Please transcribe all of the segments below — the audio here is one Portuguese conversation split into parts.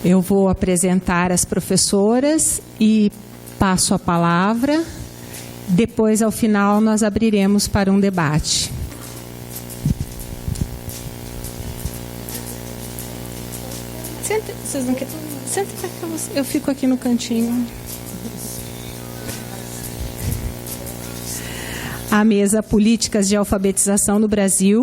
Eu vou apresentar as professoras e passo a palavra. Depois, ao final, nós abriremos para um debate. Senta, vocês não querem? Senta para cá, eu fico aqui no cantinho. A mesa Políticas de Alfabetização no Brasil.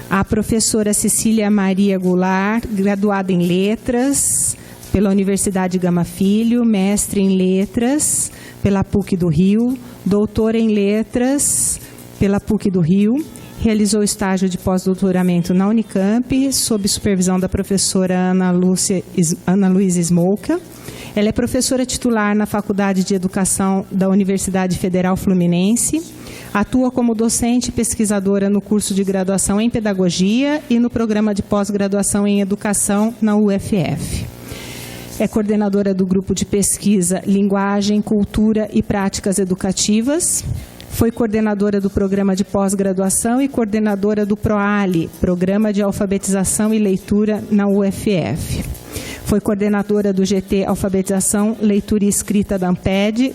A professora Cecília Maria Goulart, graduada em Letras pela Universidade Gama Filho, mestre em Letras pela PUC do Rio, doutora em Letras pela PUC do Rio, realizou estágio de pós-doutoramento na Unicamp, sob supervisão da professora Ana Luísa Smolka. Ela é professora titular na Faculdade de Educação da Universidade Federal Fluminense, atua como docente e pesquisadora no curso de graduação em Pedagogia e no programa de pós-graduação em Educação na UFF. É coordenadora do grupo de pesquisa Linguagem, Cultura e Práticas Educativas. Foi coordenadora do programa de pós-graduação e coordenadora do PROALI, Programa de Alfabetização e Leitura na UFF. Foi coordenadora do GT Alfabetização, Leitura e Escrita da AMPED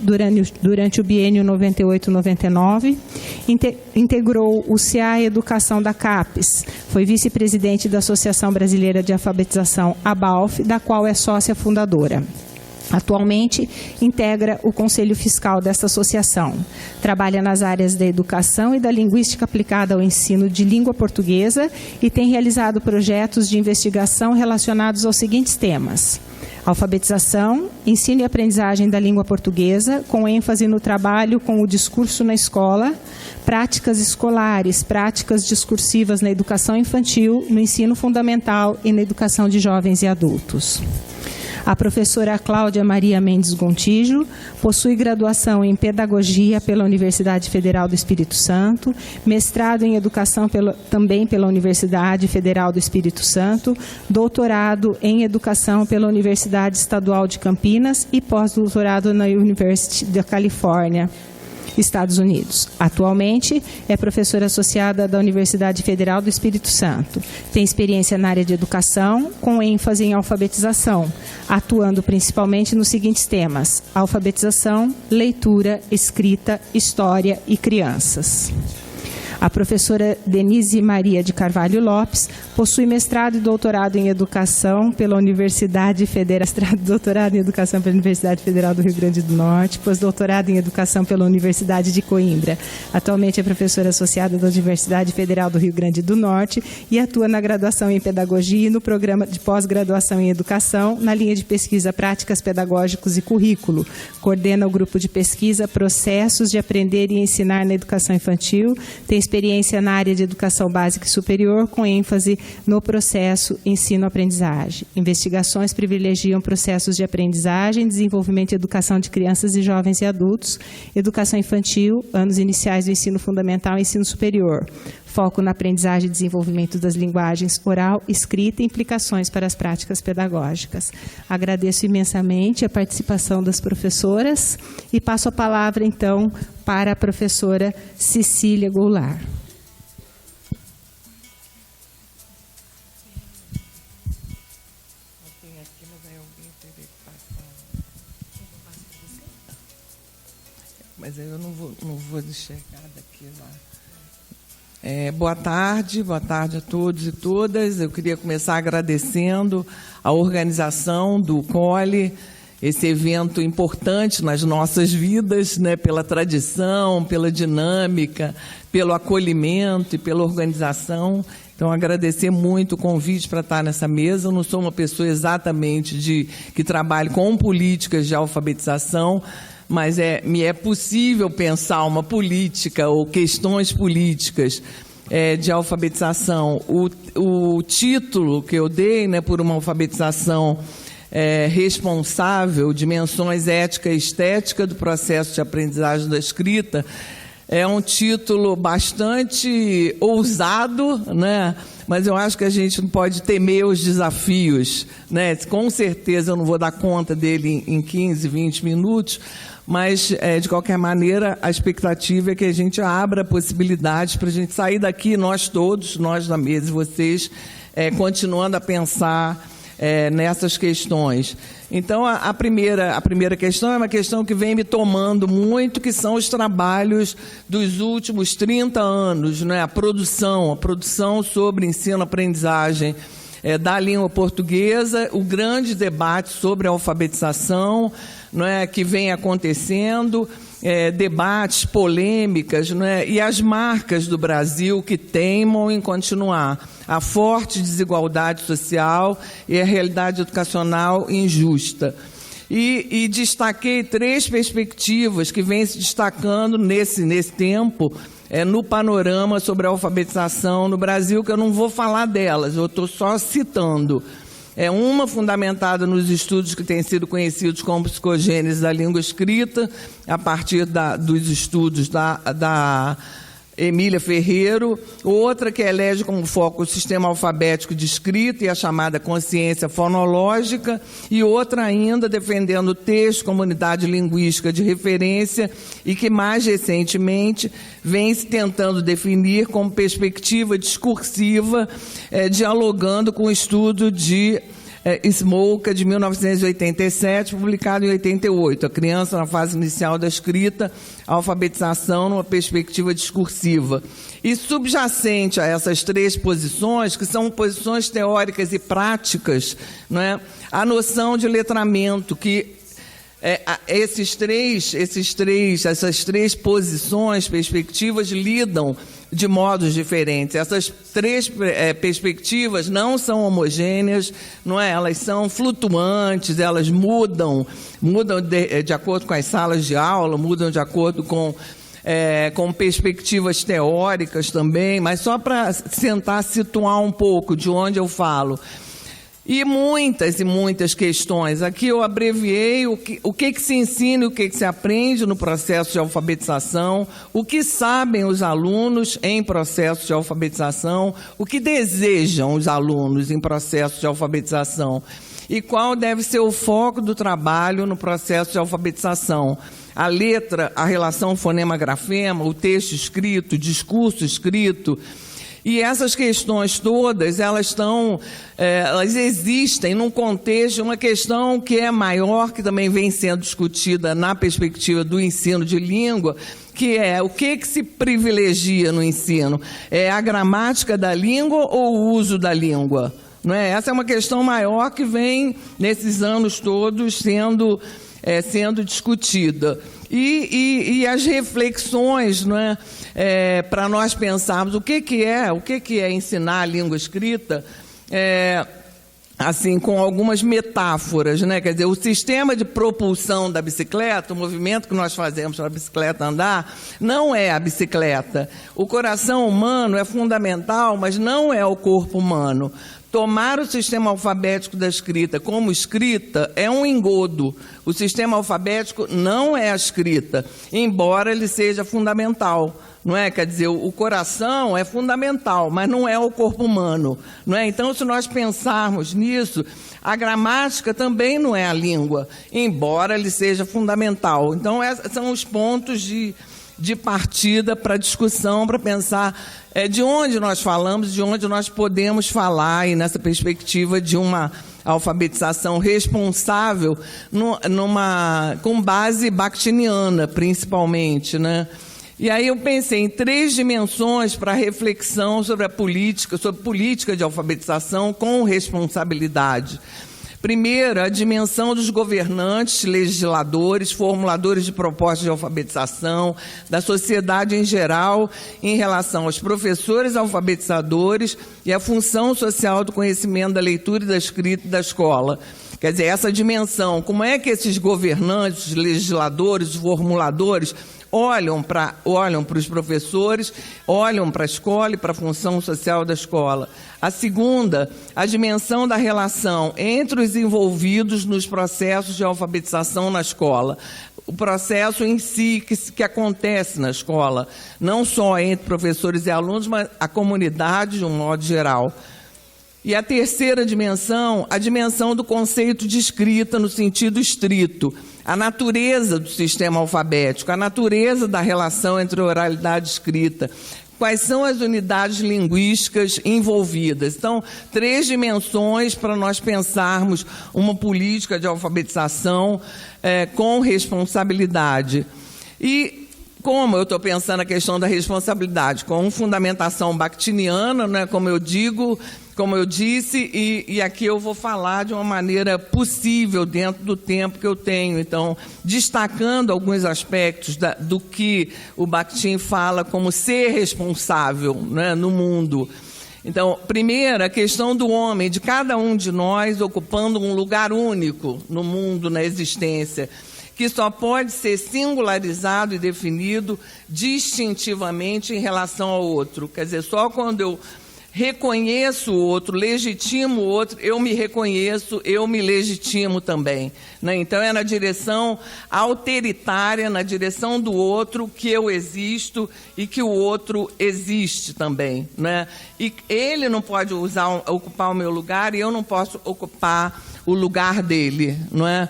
durante o biênio 98-99. Integrou o CA Educação da CAPES. Foi vice-presidente da Associação Brasileira de Alfabetização, ABALF, da qual é sócia fundadora. Atualmente, integra o Conselho Fiscal desta associação. Trabalha nas áreas da educação e da linguística aplicada ao ensino de língua portuguesa e tem realizado projetos de investigação relacionados aos seguintes temas: alfabetização, ensino e aprendizagem da língua portuguesa, com ênfase no trabalho com o discurso na escola, práticas escolares, práticas discursivas na educação infantil, no ensino fundamental e na educação de jovens e adultos. A professora Cláudia Maria Mendes Gontijo possui graduação em Pedagogia pela Universidade Federal do Espírito Santo, mestrado em Educação também pela Universidade Federal do Espírito Santo, doutorado em Educação pela Universidade Estadual de Campinas e pós-doutorado na University da Califórnia, Estados Unidos. Atualmente, é professora associada da Universidade Federal do Espírito Santo. Tem experiência na área de educação, com ênfase em alfabetização, atuando principalmente nos seguintes temas: alfabetização, leitura, escrita, história e crianças. A professora Denise Maria de Carvalho Lopes possui mestrado e doutorado em Educação pela Universidade Federal, doutorado em Educação pela Universidade Federal do Rio Grande do Norte, pós-doutorado em Educação pela Universidade de Coimbra. Atualmente é professora associada da Universidade Federal do Rio Grande do Norte e atua na graduação em Pedagogia e no programa de pós-graduação em Educação, na linha de pesquisa Práticas Pedagógicos e Currículo. Coordena o grupo de pesquisa Processos de Aprender e Ensinar na Educação Infantil. Tem experiência na área de educação básica e superior, com ênfase no processo ensino-aprendizagem. Investigações privilegiam processos de aprendizagem, desenvolvimento e educação de crianças e jovens e adultos, educação infantil, anos iniciais do ensino fundamental e ensino superior. Foco na aprendizagem e desenvolvimento das linguagens oral, escrita e implicações para as práticas pedagógicas. Agradeço imensamente a participação das professoras e passo a palavra, então, para a professora Cecília Goulart. Mas eu não vou enxergar daqui lá. Boa tarde a todos e todas. Eu queria começar agradecendo a organização do COLE, esse evento importante nas nossas vidas, né, pela tradição, pela dinâmica, pelo acolhimento e pela organização. Então, agradecer muito o convite para estar nessa mesa. Eu não sou uma pessoa exatamente que trabalhe com políticas de alfabetização, mas me é possível pensar uma política ou questões políticas de alfabetização. O título que eu dei, né, por uma alfabetização responsável, dimensões ética e estética do processo de aprendizagem da escrita, é um título bastante ousado, né? Mas eu acho que a gente não pode temer os desafios, né? Com certeza eu não vou dar conta dele em 15, 20 minutos, mas, de qualquer maneira, a expectativa é que a gente abra possibilidades para a gente sair daqui, nós todos, nós na mesa e vocês, continuando a pensar nessas questões. Então, a primeira questão é uma questão que vem me tomando muito, que são os trabalhos dos últimos 30 anos, né? A produção sobre ensino-aprendizagem da língua portuguesa, o grande debate sobre a alfabetização, não é, que vem acontecendo, debates, polêmicas, não é, e as marcas do Brasil que teimam em continuar. A forte desigualdade social e a realidade educacional injusta. E destaquei 3 perspectivas que vêm se destacando nesse tempo, no panorama sobre a alfabetização no Brasil, que eu não vou falar delas, eu estou só citando. Uma fundamentada nos estudos que têm sido conhecidos como psicogênese da língua escrita, a partir dos estudos da Emília Ferreiro, outra que elege como foco o sistema alfabético de escrita e a chamada consciência fonológica, e outra ainda defendendo o texto, comunidade linguística de referência, e que mais recentemente vem se tentando definir como perspectiva discursiva, dialogando com o estudo de Smolka, de 1987, publicado em 88, A Criança na Fase Inicial da Escrita, a Alfabetização numa Perspectiva Discursiva. E subjacente a essas 3 posições, que são posições teóricas e práticas, não é? A noção de letramento, que essas três posições, perspectivas, lidam de modos diferentes. Essas 3 perspectivas não são homogêneas, não é? Elas são flutuantes, elas mudam de acordo com as salas de aula, mudam de acordo com perspectivas teóricas também, mas só para tentar situar um pouco de onde eu falo. E muitas questões. Aqui eu abreviei o que se ensina e o que se aprende no processo de alfabetização, o que sabem os alunos em processo de alfabetização, o que desejam os alunos em processo de alfabetização e qual deve ser o foco do trabalho no processo de alfabetização. A letra, a relação fonema-grafema, o texto escrito, o discurso escrito. E essas questões todas, elas existem num contexto, uma questão que é maior, que também vem sendo discutida na perspectiva do ensino de língua, que é o que se privilegia no ensino? É a gramática da língua ou o uso da língua? Não é? Essa é uma questão maior que vem, nesses anos todos, sendo discutida. E as reflexões, não é? Para nós pensarmos o que é ensinar a língua escrita, assim, com algumas metáforas, né? Quer dizer, o sistema de propulsão da bicicleta, o movimento que nós fazemos para a bicicleta andar, não é a bicicleta. O coração humano é fundamental, mas não é o corpo humano. Tomar o sistema alfabético da escrita como escrita é um engodo. O sistema alfabético não é a escrita, embora ele seja fundamental. Não é? Quer dizer, o coração é fundamental, mas não é o corpo humano. Não é? Então, se nós pensarmos nisso, a gramática também não é a língua, embora ele seja fundamental. Então, esses são os pontos de partida para a discussão, para pensar de onde nós falamos, de onde nós podemos falar, e nessa perspectiva de uma alfabetização responsável com base bakhtiniana, principalmente, né? E aí eu pensei em 3 dimensões para reflexão sobre política de alfabetização com responsabilidade. Primeiro, a dimensão dos governantes, legisladores, formuladores de propostas de alfabetização, da sociedade em geral, em relação aos professores alfabetizadores e a função social do conhecimento da leitura e da escrita da escola. Quer dizer, essa dimensão, como é que esses governantes, legisladores, formuladores, olham para os professores, olham para a escola e para a função social da escola. A segunda, a dimensão da relação entre os envolvidos nos processos de alfabetização na escola. O processo em si que acontece na escola, não só entre professores e alunos, mas a comunidade de um modo geral. E a terceira dimensão, a dimensão do conceito de escrita no sentido estrito, a natureza do sistema alfabético, a natureza da relação entre oralidade e escrita, quais são as unidades linguísticas envolvidas. Então, 3 dimensões para nós pensarmos uma política de alfabetização com responsabilidade. E como eu estou pensando a questão da responsabilidade? Com fundamentação bakhtiniana, né, como eu disse, e aqui eu vou falar de uma maneira possível dentro do tempo que eu tenho. Então, destacando alguns aspectos do que o Bakhtin fala como ser responsável, né, no mundo. Então, primeiro, a questão do homem, de cada um de nós ocupando um lugar único no mundo, na existência, que só pode ser singularizado e definido distintivamente em relação ao outro. Quer dizer, só quando eu reconheço o outro, legitimo o outro, eu me reconheço, eu me legitimo também, né? Então, é na direção autoritária, na direção do outro, que eu existo e que o outro existe também, né? E ele não pode ocupar o meu lugar e eu não posso ocupar o lugar dele, não é?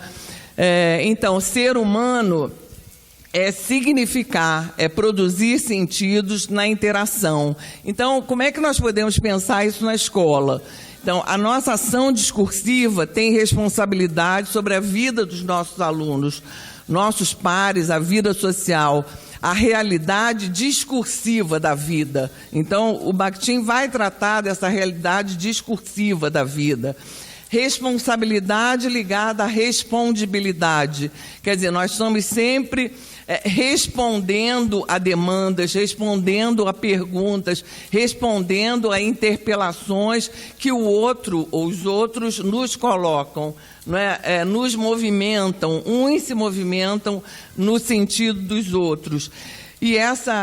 Então, ser humano é significar, é produzir sentidos na interação. Então, como é que nós podemos pensar isso na escola? Então, a nossa ação discursiva tem responsabilidade sobre a vida dos nossos alunos, nossos pares, a vida social, a realidade discursiva da vida. Então, o Bakhtin vai tratar dessa realidade discursiva da vida. Responsabilidade ligada à respondibilidade. Quer dizer, nós estamos sempre respondendo a demandas, respondendo a perguntas, respondendo a interpelações que o outro ou os outros nos colocam, não é? Nos movimentam, uns se movimentam no sentido dos outros. E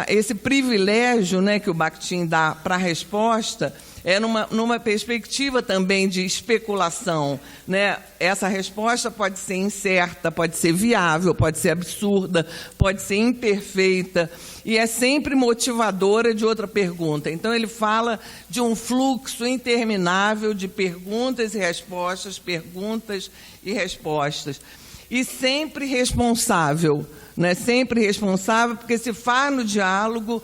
esse privilégio, né, que o Bakhtin dá para a resposta é numa perspectiva também de especulação, né? Essa resposta pode ser incerta, pode ser viável, pode ser absurda, pode ser imperfeita, e é sempre motivadora de outra pergunta. Então, ele fala de um fluxo interminável de perguntas e respostas, e sempre responsável, né? Sempre responsável, porque se faz no diálogo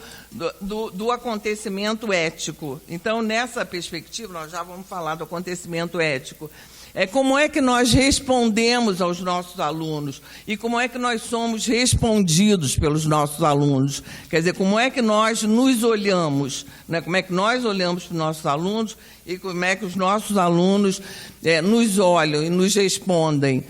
do acontecimento ético. Então, nessa perspectiva, nós já vamos falar do acontecimento ético. Como é que nós respondemos aos nossos alunos e como é que nós somos respondidos pelos nossos alunos. Quer dizer, como é que nós nos olhamos, né? Como é que nós olhamos para os nossos alunos e como é que os nossos alunos nos olham e nos respondem.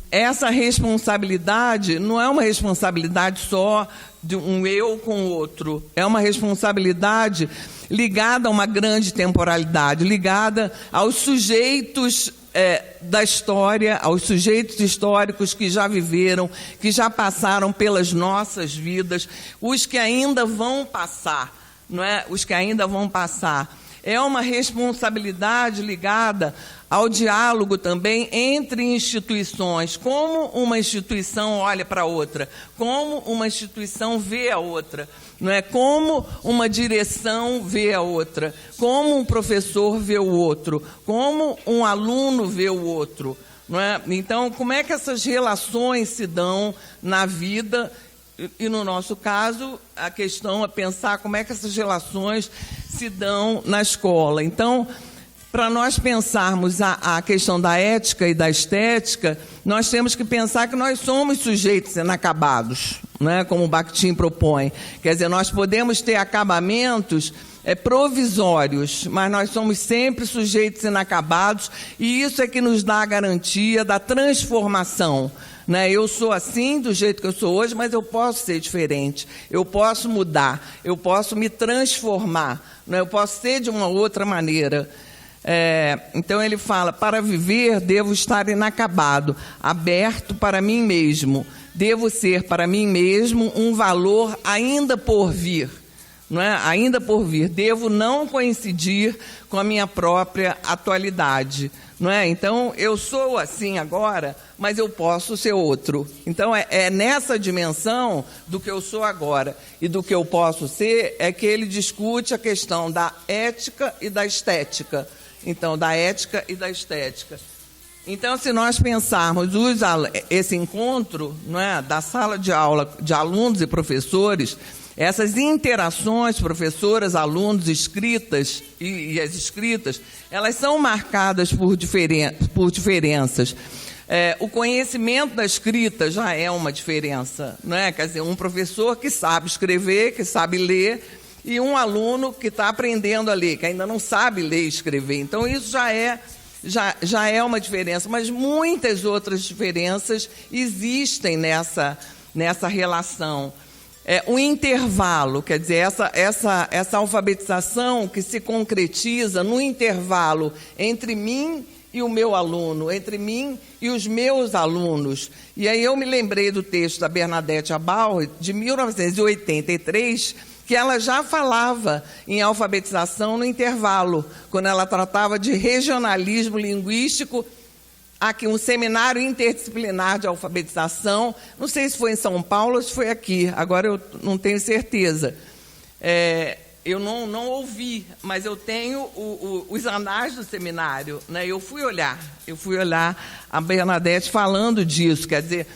Essa responsabilidade não é uma responsabilidade só de um eu com o outro, é uma responsabilidade ligada a uma grande temporalidade, ligada aos sujeitos da história, aos sujeitos históricos que já viveram, que já passaram pelas nossas vidas, os que ainda vão passar, não é? Os que ainda vão passar. É uma responsabilidade ligada ao diálogo também entre instituições, como uma instituição olha para a outra, como uma instituição vê a outra, não é? Como uma direção vê a outra, como um professor vê o outro, como um aluno vê o outro, não é? Então, como é que essas relações se dão na vida? E, no nosso caso, a questão é pensar como é que essas relações se dão na escola. Então, para nós pensarmos a questão da ética e da estética, nós temos que pensar que nós somos sujeitos inacabados, né, como o Bakhtin propõe. Quer dizer, nós podemos ter acabamentos provisórios, mas nós somos sempre sujeitos inacabados, e isso é que nos dá a garantia da transformação. Né? Eu sou assim, do jeito que eu sou hoje, mas eu posso ser diferente, eu posso mudar, eu posso me transformar, né? Eu posso ser de uma outra maneira. Então ele fala, para viver devo estar inacabado, aberto para mim mesmo, devo ser para mim mesmo um valor ainda por vir. Não é? Ainda por vir, devo não coincidir com a minha própria atualidade, não é? Então, eu sou assim agora, mas eu posso ser outro. Então, é nessa dimensão do que eu sou agora e do que eu posso ser, é que ele discute a questão da ética e da estética. Então, da ética e da estética. Então, se nós pensarmos esse encontro, não é, da sala de aula de alunos e professores, Essas interações, professoras, alunos, escritas e as escritas, elas são marcadas por diferenças. O conhecimento da escrita já é uma diferença, não é? Quer dizer, um professor que sabe escrever, que sabe ler, e um aluno que está aprendendo a ler, que ainda não sabe ler e escrever. Então, isso já é uma diferença, mas muitas outras diferenças existem nessa relação. O intervalo, quer dizer, essa alfabetização que se concretiza no intervalo entre mim e o meu aluno, entre mim e os meus alunos. E aí eu me lembrei do texto da Bernadette Abauer, de 1983, que ela já falava em alfabetização no intervalo, quando ela tratava de regionalismo linguístico, aqui um seminário interdisciplinar de alfabetização, não sei se foi em São Paulo ou se foi aqui, agora eu não tenho certeza. Eu não ouvi, mas eu tenho os anais do seminário, né? Eu fui olhar a Bernadette falando disso, quer dizer,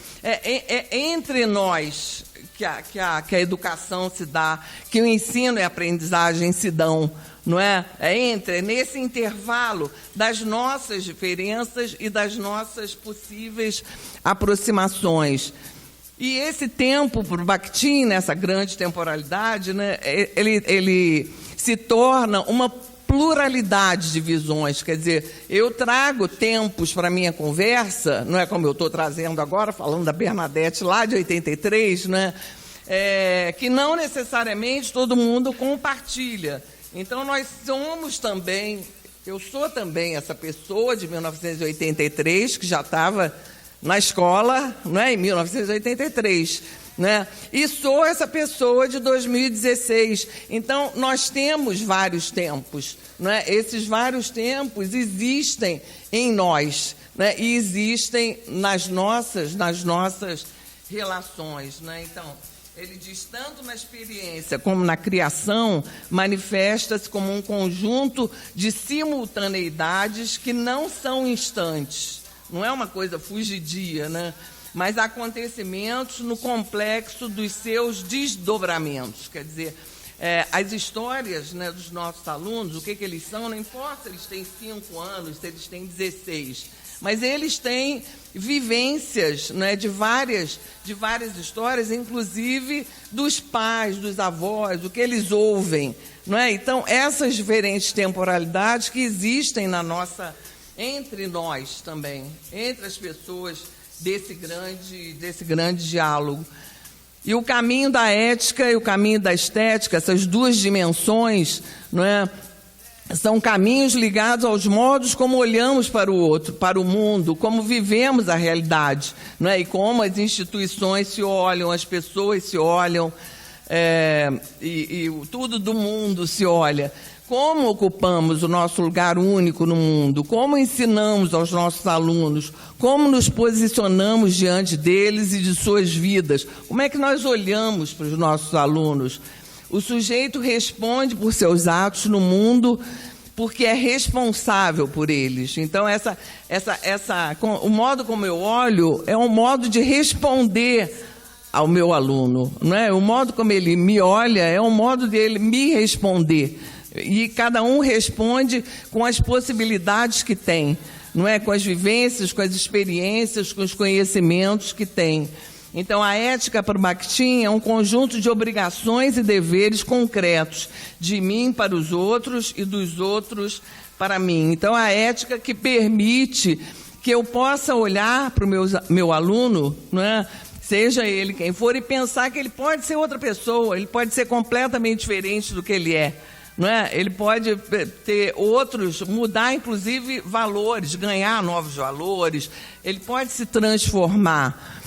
entre nós que a educação se dá, que o ensino e a aprendizagem se dão, não é? Nesse intervalo das nossas diferenças e das nossas possíveis aproximações. E esse tempo, para o Bakhtin, nessa grande temporalidade, né, ele se torna uma pluralidade de visões. Quer dizer, eu trago tempos para a minha conversa, não é como eu estou trazendo agora, falando da Bernadette lá de 83, né, que não necessariamente todo mundo compartilha. Então, nós somos também, eu sou também essa pessoa de 1983, que já estava na escola, né, em 1983, né? E sou essa pessoa de 2016. Então, nós temos vários tempos, né? Esses vários tempos existem em nós, né? E existem nas nossas relações, né? Então, ele diz, tanto na experiência como na criação, manifesta-se como um conjunto de simultaneidades que não são instantes. Não é uma coisa fugidia, né? Mas acontecimentos no complexo dos seus desdobramentos. Quer dizer, as histórias, né, dos nossos alunos, o que eles são, não importa se eles têm 5 anos, se eles têm 16, mas eles têm vivências, né, de várias histórias, inclusive dos pais, dos avós, o que eles ouvem. Não é? Então, essas diferentes temporalidades que existem entre nós também, entre as pessoas desse grande diálogo. E o caminho da ética e o caminho da estética, essas duas dimensões, não é, são caminhos ligados aos modos como olhamos para o outro, para o mundo, como vivemos a realidade, não é? E como as instituições se olham, as pessoas se olham, e tudo do mundo se olha. Como ocupamos o nosso lugar único no mundo, como ensinamos aos nossos alunos, como nos posicionamos diante deles e de suas vidas, como é que nós olhamos para os nossos alunos. O sujeito responde por seus atos no mundo porque é responsável por eles. Então, o modo como eu olho é um modo de responder ao meu aluno, não é? O modo como ele me olha é um modo dele me responder. E cada um responde com as possibilidades que tem, não é? Com as vivências, com as experiências, com os conhecimentos que tem. Então, a ética para o Bakhtin é um conjunto de obrigações e deveres concretos, de mim para os outros e dos outros para mim. Então, a ética que permite que eu possa olhar para o meu aluno, não é? Seja ele quem for, e pensar que ele pode ser outra pessoa, ele pode ser completamente diferente do que ele é. Não é? Ele pode ter outros, mudar inclusive valores, ganhar novos valores, ele pode se transformar.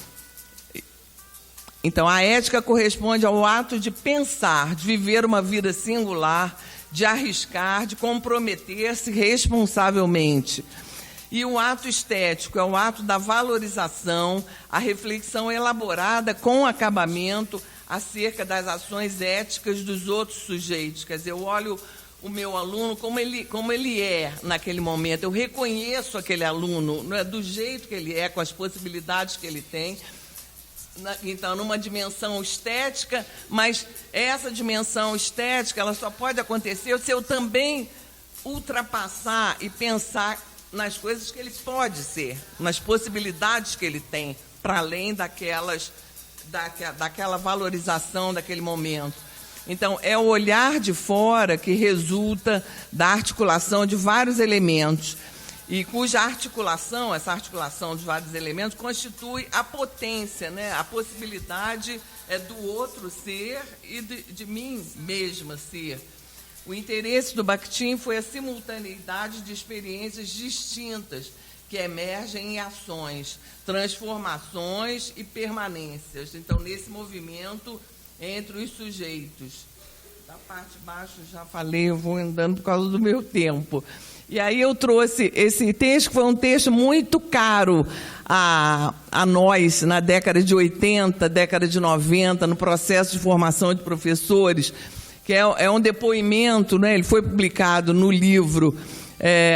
Então, a ética corresponde ao ato de pensar, de viver uma vida singular, de arriscar, de comprometer-se responsavelmente. E o ato estético é o ato da valorização, a reflexão elaborada com acabamento acerca das ações éticas dos outros sujeitos. Quer dizer, eu olho o meu aluno como ele é naquele momento, eu reconheço aquele aluno, não é, do jeito que ele é, com as possibilidades que ele tem, então, numa dimensão estética, mas essa dimensão estética ela só pode acontecer se eu também ultrapassar e pensar nas coisas que ele pode ser, nas possibilidades que ele tem, para além daquela valorização daquele momento. Então, é o olhar de fora que resulta da articulação de vários elementos, e cuja articulação, essa articulação de vários elementos, constitui a potência, né? A possibilidade do outro ser e de mim mesma ser. O interesse do Bakhtin foi a simultaneidade de experiências distintas que emergem em ações, transformações e permanências. Então, nesse movimento entre os sujeitos. Da parte de baixo, já falei, eu vou andando por causa do meu tempo. E aí eu trouxe esse texto, que foi um texto muito caro a nós, na década de 80, década de 90, no processo de formação de professores, que é um depoimento, né? Ele foi publicado no livro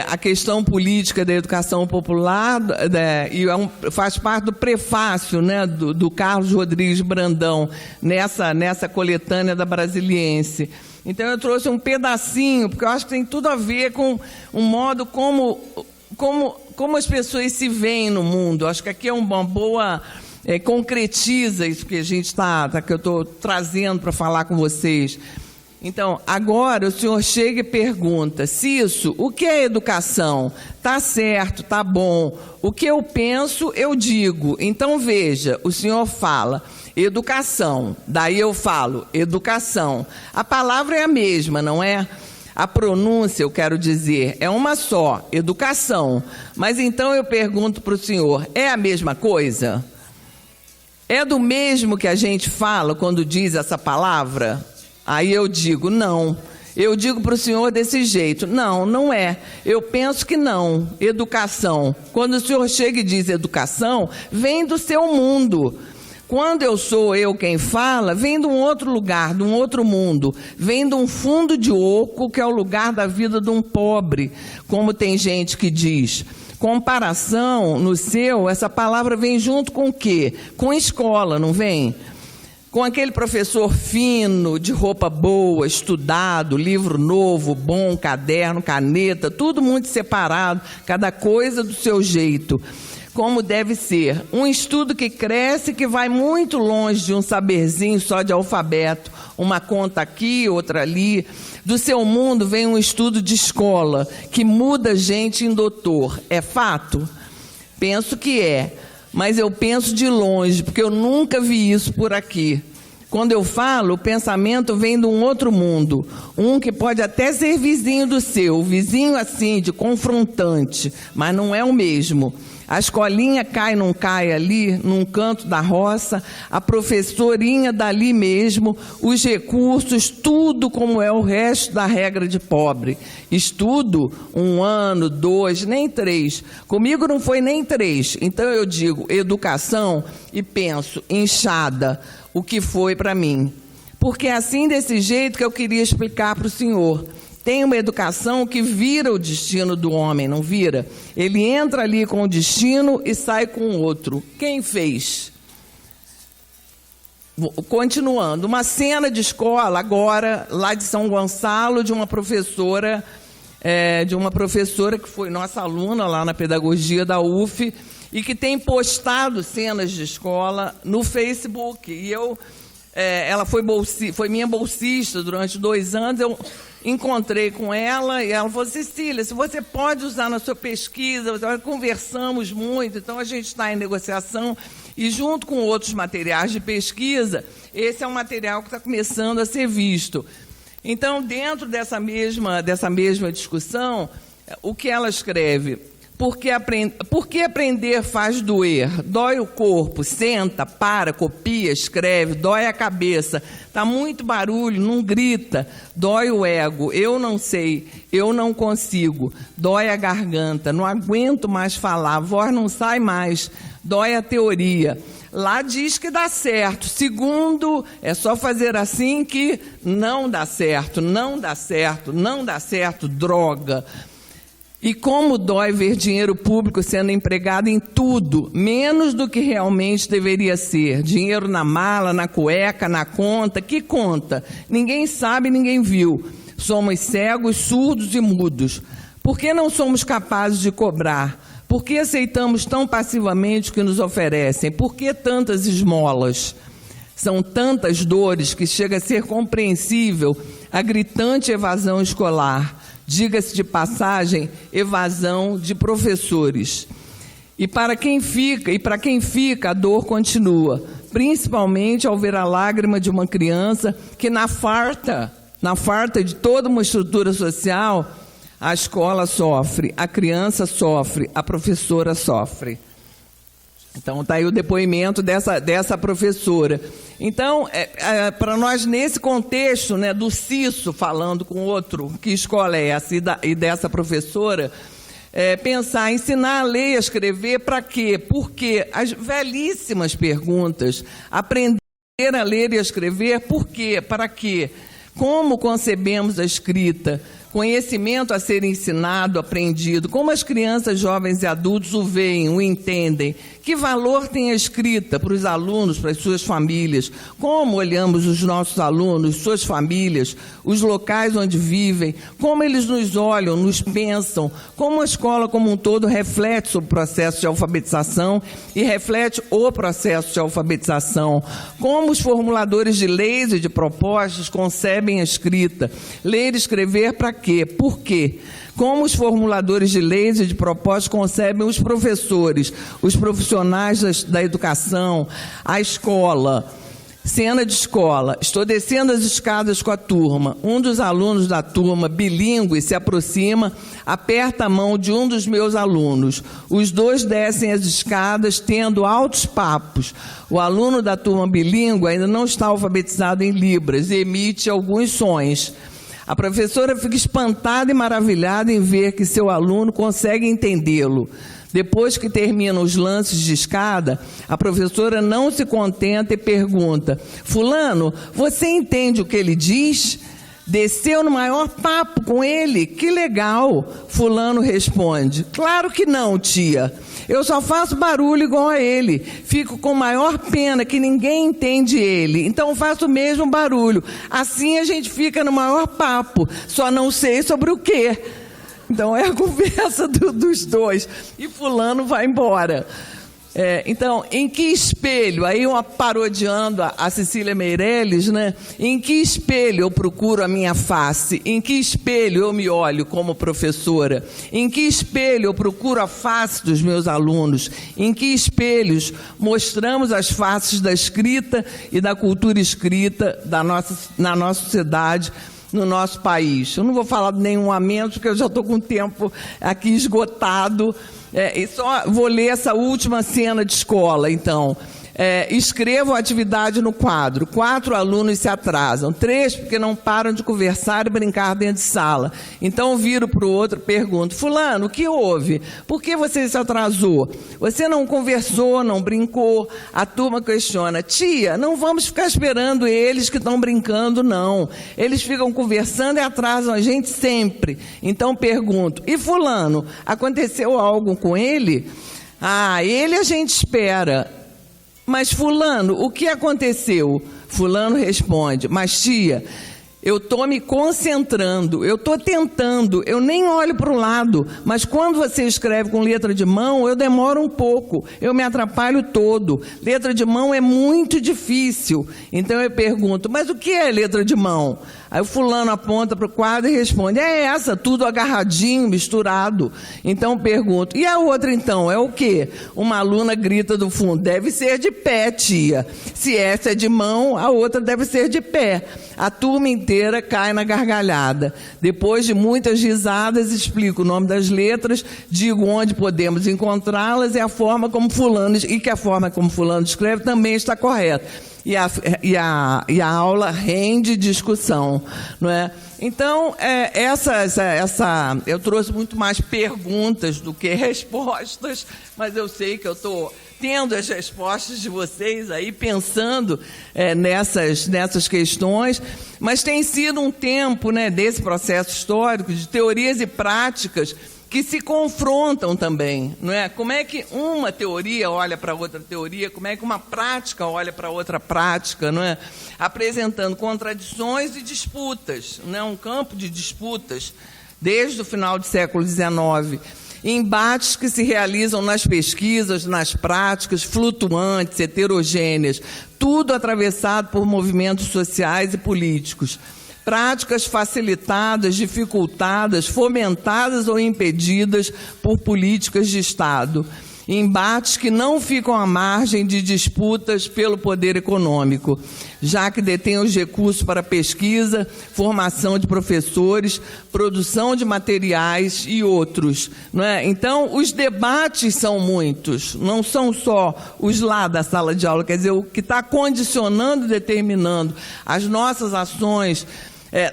A Questão Política da Educação Popular, e faz parte do prefácio, né, do Carlos Rodrigues Brandão, nessa coletânea da Brasiliense. Então, eu trouxe um pedacinho, porque eu acho que tem tudo a ver com o modo como as pessoas se veem no mundo. Eu acho que aqui é uma boa... concretiza isso que a gente que eu estou trazendo para falar com vocês. Então, agora o senhor chega e pergunta, Cício, o que é educação? Está certo, está bom. O que eu penso, eu digo. Então, veja, o senhor fala... educação, daí eu falo, educação. A palavra é a mesma, não é? A pronúncia, eu quero dizer, é uma só, educação. Mas então eu pergunto para o senhor, é a mesma coisa? É do mesmo que a gente fala quando diz essa palavra? Aí eu digo, não. Eu digo para o senhor desse jeito, não, não é. Eu penso que não, educação. Quando o senhor chega e diz educação, vem do seu mundo. Quando eu sou eu quem fala, vem de um outro lugar, de um outro mundo. Vem de um fundo de oco, que é o lugar da vida de um pobre, como tem gente que diz. Comparação, no seu, essa palavra vem junto com o quê? Com escola, não vem? Com aquele professor fino, de roupa boa, estudado, livro novo, bom, caderno, caneta, tudo muito separado, cada coisa do seu jeito. Como deve ser. Um estudo que cresce, que vai muito longe de um saberzinho só de alfabeto, uma conta aqui, outra ali. Do seu mundo vem um estudo de escola, que muda gente em doutor. É fato? Penso que é, mas eu penso de longe, porque eu nunca vi isso por aqui. Quando eu falo, o pensamento vem de um outro mundo, um que pode até ser vizinho do seu, vizinho assim, de confrontante, mas não é o mesmo. A escolinha cai, não cai ali, num canto da roça, a professorinha dali mesmo, os recursos, tudo como é o resto da regra de pobre. Estudo 1 ano, 2, nem 3. Comigo não foi nem 3. Então eu digo educação e penso, inchada, o que foi para mim. Porque é assim, desse jeito, que eu queria explicar para o senhor. Tem uma educação que vira o destino do homem, não vira? Ele entra ali com o destino e sai com o outro. Quem fez? Continuando, uma cena de escola agora, lá de São Gonçalo, de uma professora que foi nossa aluna lá na pedagogia da UF e que tem postado cenas de escola no Facebook. E ela foi minha bolsista durante 2 anos, eu encontrei com ela e ela falou, Cecília, se você pode usar na sua pesquisa, conversamos muito, então a gente está em negociação e junto com outros materiais de pesquisa, esse é um material que está começando a ser visto. Então, dentro dessa mesma discussão, o que ela escreve? Por que aprender faz doer? Dói o corpo, senta, para, copia, escreve, dói a cabeça. Está muito barulho, não grita. Dói o ego, eu não sei, eu não consigo. Dói a garganta, não aguento mais falar, a voz não sai mais. Dói a teoria. Lá diz que dá certo. Segundo, é só fazer assim que não dá certo, não dá certo, não dá certo, droga. E como dói ver dinheiro público sendo empregado em tudo, menos do que realmente deveria ser. Dinheiro na mala, na cueca, na conta. Que conta? Ninguém sabe, ninguém viu. Somos cegos, surdos e mudos. Por que não somos capazes de cobrar? Por que aceitamos tão passivamente o que nos oferecem? Por que tantas esmolas? São tantas dores que chega a ser compreensível a gritante evasão escolar. Diga-se de passagem, evasão de professores. E para quem fica, a dor continua, principalmente ao ver a lágrima de uma criança que na farta de toda uma estrutura social, a escola sofre, a criança sofre, a professora sofre. Então, está aí o depoimento dessa professora. Então, para nós, nesse contexto, né, do Cisso falando com outro, que escola é essa, e dessa professora, pensar, ensinar a ler e a escrever para quê? Porque as velhíssimas perguntas, aprender a ler e a escrever, por quê? Para quê? Como concebemos a escrita? Conhecimento a ser ensinado, aprendido, como as crianças, jovens e adultos o veem, o entendem, que valor tem a escrita para os alunos, para as suas famílias, como olhamos os nossos alunos, suas famílias, os locais onde vivem, como eles nos olham, nos pensam, como a escola como um todo reflete sobre o processo de alfabetização e reflete o processo de alfabetização, como os formuladores de leis e de propostas concebem a escrita, ler e escrever para quê? Por quê? Como os formuladores de leis e de propostas concebem os professores, os profissionais da educação, a escola. Cena de escola. Estou descendo as escadas com a turma. Um dos alunos da turma, bilíngue, se aproxima, aperta a mão de um dos meus alunos. Os dois descem as escadas, tendo altos papos. O aluno da turma bilíngue ainda não está alfabetizado em Libras e emite alguns sons. A professora fica espantada e maravilhada em ver que seu aluno consegue entendê-lo. Depois que terminam os lances de escada, a professora não se contenta e pergunta: fulano, você entende o que ele diz? Desceu no maior papo com ele? Que legal! Fulano responde: claro que não, tia. Eu só faço barulho igual a ele. Fico com maior pena que ninguém entende ele. Então faço o mesmo barulho. Assim a gente fica no maior papo. Só não sei sobre o quê. Então é a conversa dos dois. E fulano vai embora. Então, em que espelho, aí parodiando a Cecília Meirelles, né? Em que espelho eu procuro a minha face? Em que espelho eu me olho como professora? Em que espelho eu procuro a face dos meus alunos? Em que espelhos mostramos as faces da escrita e da cultura escrita na nossa sociedade, no nosso país? Eu não vou falar de nenhum aumento, porque eu já estou com o tempo aqui esgotado. E só vou ler essa última cena de escola, então. Escrevo a atividade no quadro. 4 alunos se atrasam. 3 porque não param de conversar e brincar dentro de sala. Então viro para o outro e pergunto: fulano, o que houve? Por que você se atrasou? Você não conversou, não brincou? A turma questiona: tia, não vamos ficar esperando eles que estão brincando, não. Eles ficam conversando e atrasam a gente sempre. Então pergunto: e fulano, aconteceu algo com ele? Ele a gente espera. Mas fulano, o que aconteceu? Fulano responde: mas tia, eu estou me concentrando, eu estou tentando, eu nem olho para o lado, mas quando você escreve com letra de mão, eu demoro um pouco, eu me atrapalho todo. Letra de mão é muito difícil. Então eu pergunto: mas o que é letra de mão? Aí o fulano aponta para o quadro e responde: é essa, tudo agarradinho, misturado. Então pergunto: e a outra então, é o quê? Uma aluna grita do fundo: deve ser de pé, tia. Se essa é de mão, a outra deve ser de pé. A turma inteira cai na gargalhada. Depois de muitas risadas, explico o nome das letras, digo onde podemos encontrá-las e que a forma como fulano escreve também está correta. E a aula rende discussão, não é? Então, eu trouxe muito mais perguntas do que respostas, mas eu sei que eu estou tendo as respostas de vocês aí, pensando nessas questões, mas tem sido um tempo, né, desse processo histórico, de teorias e práticas que se confrontam também, não é? Como é que uma teoria olha para outra teoria, como é que uma prática olha para outra prática, não é? Apresentando contradições e disputas, não é? Um campo de disputas desde o final do século XIX, embates que se realizam nas pesquisas, nas práticas, flutuantes, heterogêneas, tudo atravessado por movimentos sociais e políticos. Práticas facilitadas, dificultadas, fomentadas ou impedidas por políticas de Estado. Embates que não ficam à margem de disputas pelo poder econômico, já que detém os recursos para pesquisa, formação de professores, produção de materiais e outros, não é? Então, os debates são muitos, não são só os lá da sala de aula, quer dizer, o que está condicionando, determinando as nossas ações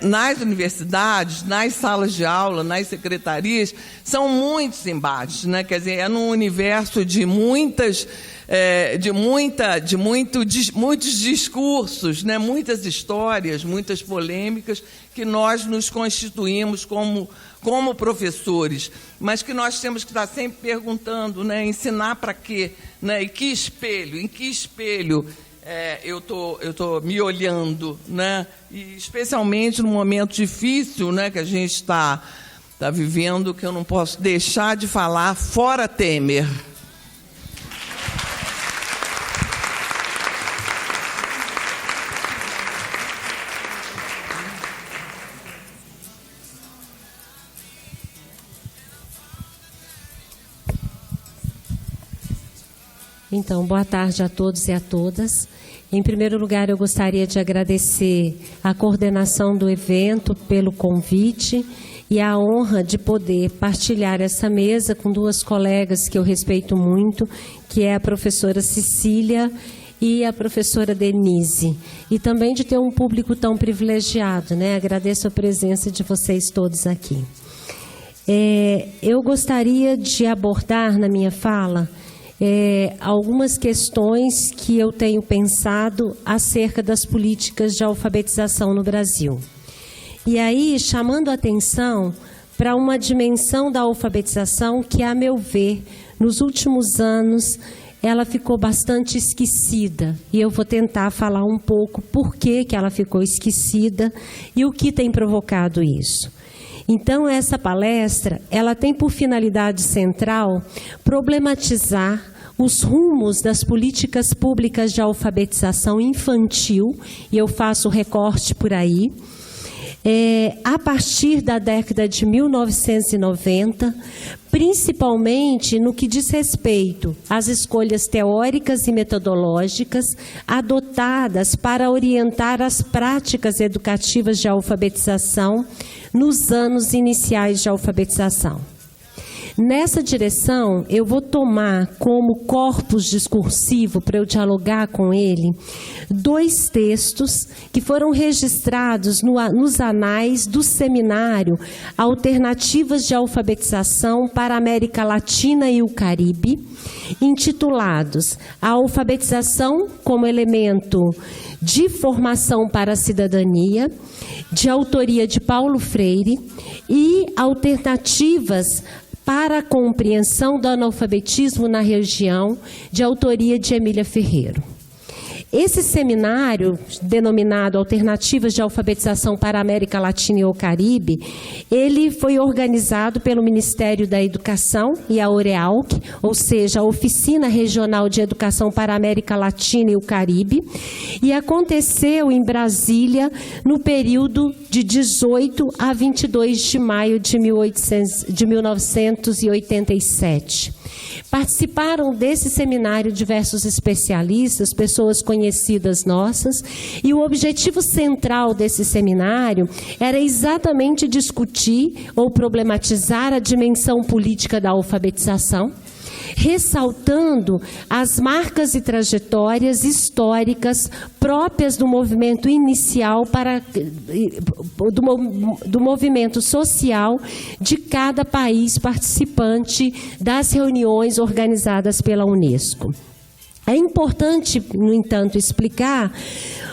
nas universidades, nas salas de aula, nas secretarias, são muitos embates, né? Quer dizer, é num universo de muitos discursos, né? Muitas histórias, muitas polêmicas, que nós nos constituímos como professores, mas que nós temos que estar sempre perguntando, né? Ensinar para quê? Né? Em que espelho eu tô me olhando, né? E especialmente no momento difícil, né, que a gente está vivendo, que eu não posso deixar de falar, fora Temer. Então, boa tarde a todos e a todas. Em primeiro lugar, eu gostaria de agradecer a coordenação do evento pelo convite e a honra de poder partilhar essa mesa com duas colegas que eu respeito muito, que é a professora Cecília e a professora Denise. E também de ter um público tão privilegiado, né? Agradeço a presença de vocês todos aqui. Eu gostaria de abordar na minha fala algumas questões que eu tenho pensado acerca das políticas de alfabetização no Brasil. E aí, chamando a atenção para uma dimensão da alfabetização que, a meu ver, nos últimos anos, ela ficou bastante esquecida. E eu vou tentar falar um pouco por que ela ficou esquecida e o que tem provocado isso. Então, essa palestra, ela tem por finalidade central problematizar os rumos das políticas públicas de alfabetização infantil, e eu faço o recorte por aí, a partir da década de 1990, principalmente no que diz respeito às escolhas teóricas e metodológicas adotadas para orientar as práticas educativas de alfabetização nos anos iniciais de alfabetização. Nessa direção, eu vou tomar como corpus discursivo, para eu dialogar com ele, dois textos que foram registrados nos anais do seminário Alternativas de Alfabetização para a América Latina e o Caribe, intitulados A Alfabetização como Elemento de Formação para a Cidadania, de autoria de Paulo Freire, e Alternativas para a Compreensão do Analfabetismo na Região, de autoria de Emília Ferreiro. Esse seminário, denominado Alternativas de Alfabetização para a América Latina e o Caribe, ele foi organizado pelo Ministério da Educação e a OREALC, ou seja, a Oficina Regional de Educação para a América Latina e o Caribe, e aconteceu em Brasília no período de 18 a 22 de maio de 1987. Participaram desse seminário diversos especialistas, pessoas conhecidas nossas, e o objetivo central desse seminário era exatamente discutir ou problematizar a dimensão política da alfabetização, ressaltando as marcas e trajetórias históricas próprias do movimento inicial do movimento social de cada país participante das reuniões organizadas pela Unesco. É importante, no entanto, explicar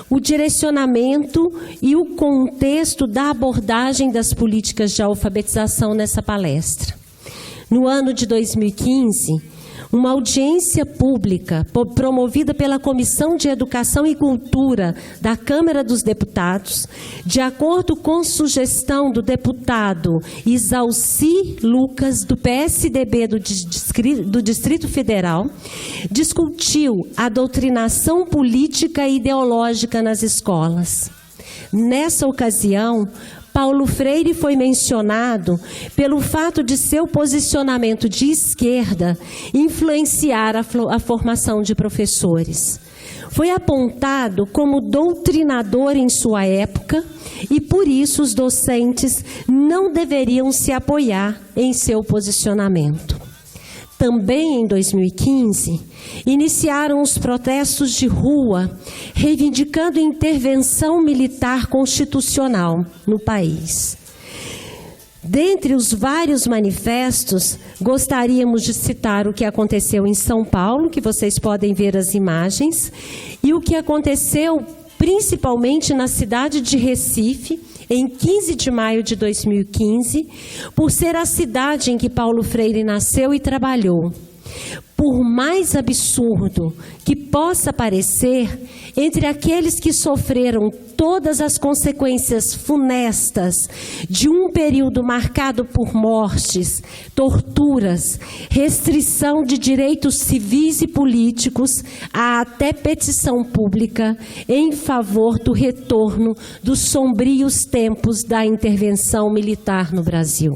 o direcionamento e o contexto da abordagem das políticas de alfabetização nessa palestra. no ano de 2015, uma audiência pública promovida pela Comissão de Educação e Cultura da Câmara dos Deputados, de acordo com sugestão do deputado Isalci Lucas, do PSDB do Distrito Federal, discutiu a doutrinação política e ideológica nas escolas. Nessa ocasião, Paulo Freire foi mencionado pelo fato de seu posicionamento de esquerda influenciar a formação de professores. Foi apontado como doutrinador em sua época e, por isso, os docentes não deveriam se apoiar em seu posicionamento. Também em 2015, iniciaram os protestos de rua, reivindicando intervenção militar constitucional no país. Dentre os vários manifestos, gostaríamos de citar o que aconteceu em São Paulo, que vocês podem ver as imagens, e o que aconteceu principalmente na cidade de Recife, em 15 de maio de 2015, por ser a cidade em que Paulo Freire nasceu e trabalhou. Por mais absurdo que possa parecer, entre aqueles que sofreram todas as consequências funestas de um período marcado por mortes, torturas, restrição de direitos civis e políticos, há até petição pública em favor do retorno dos sombrios tempos da intervenção militar no Brasil.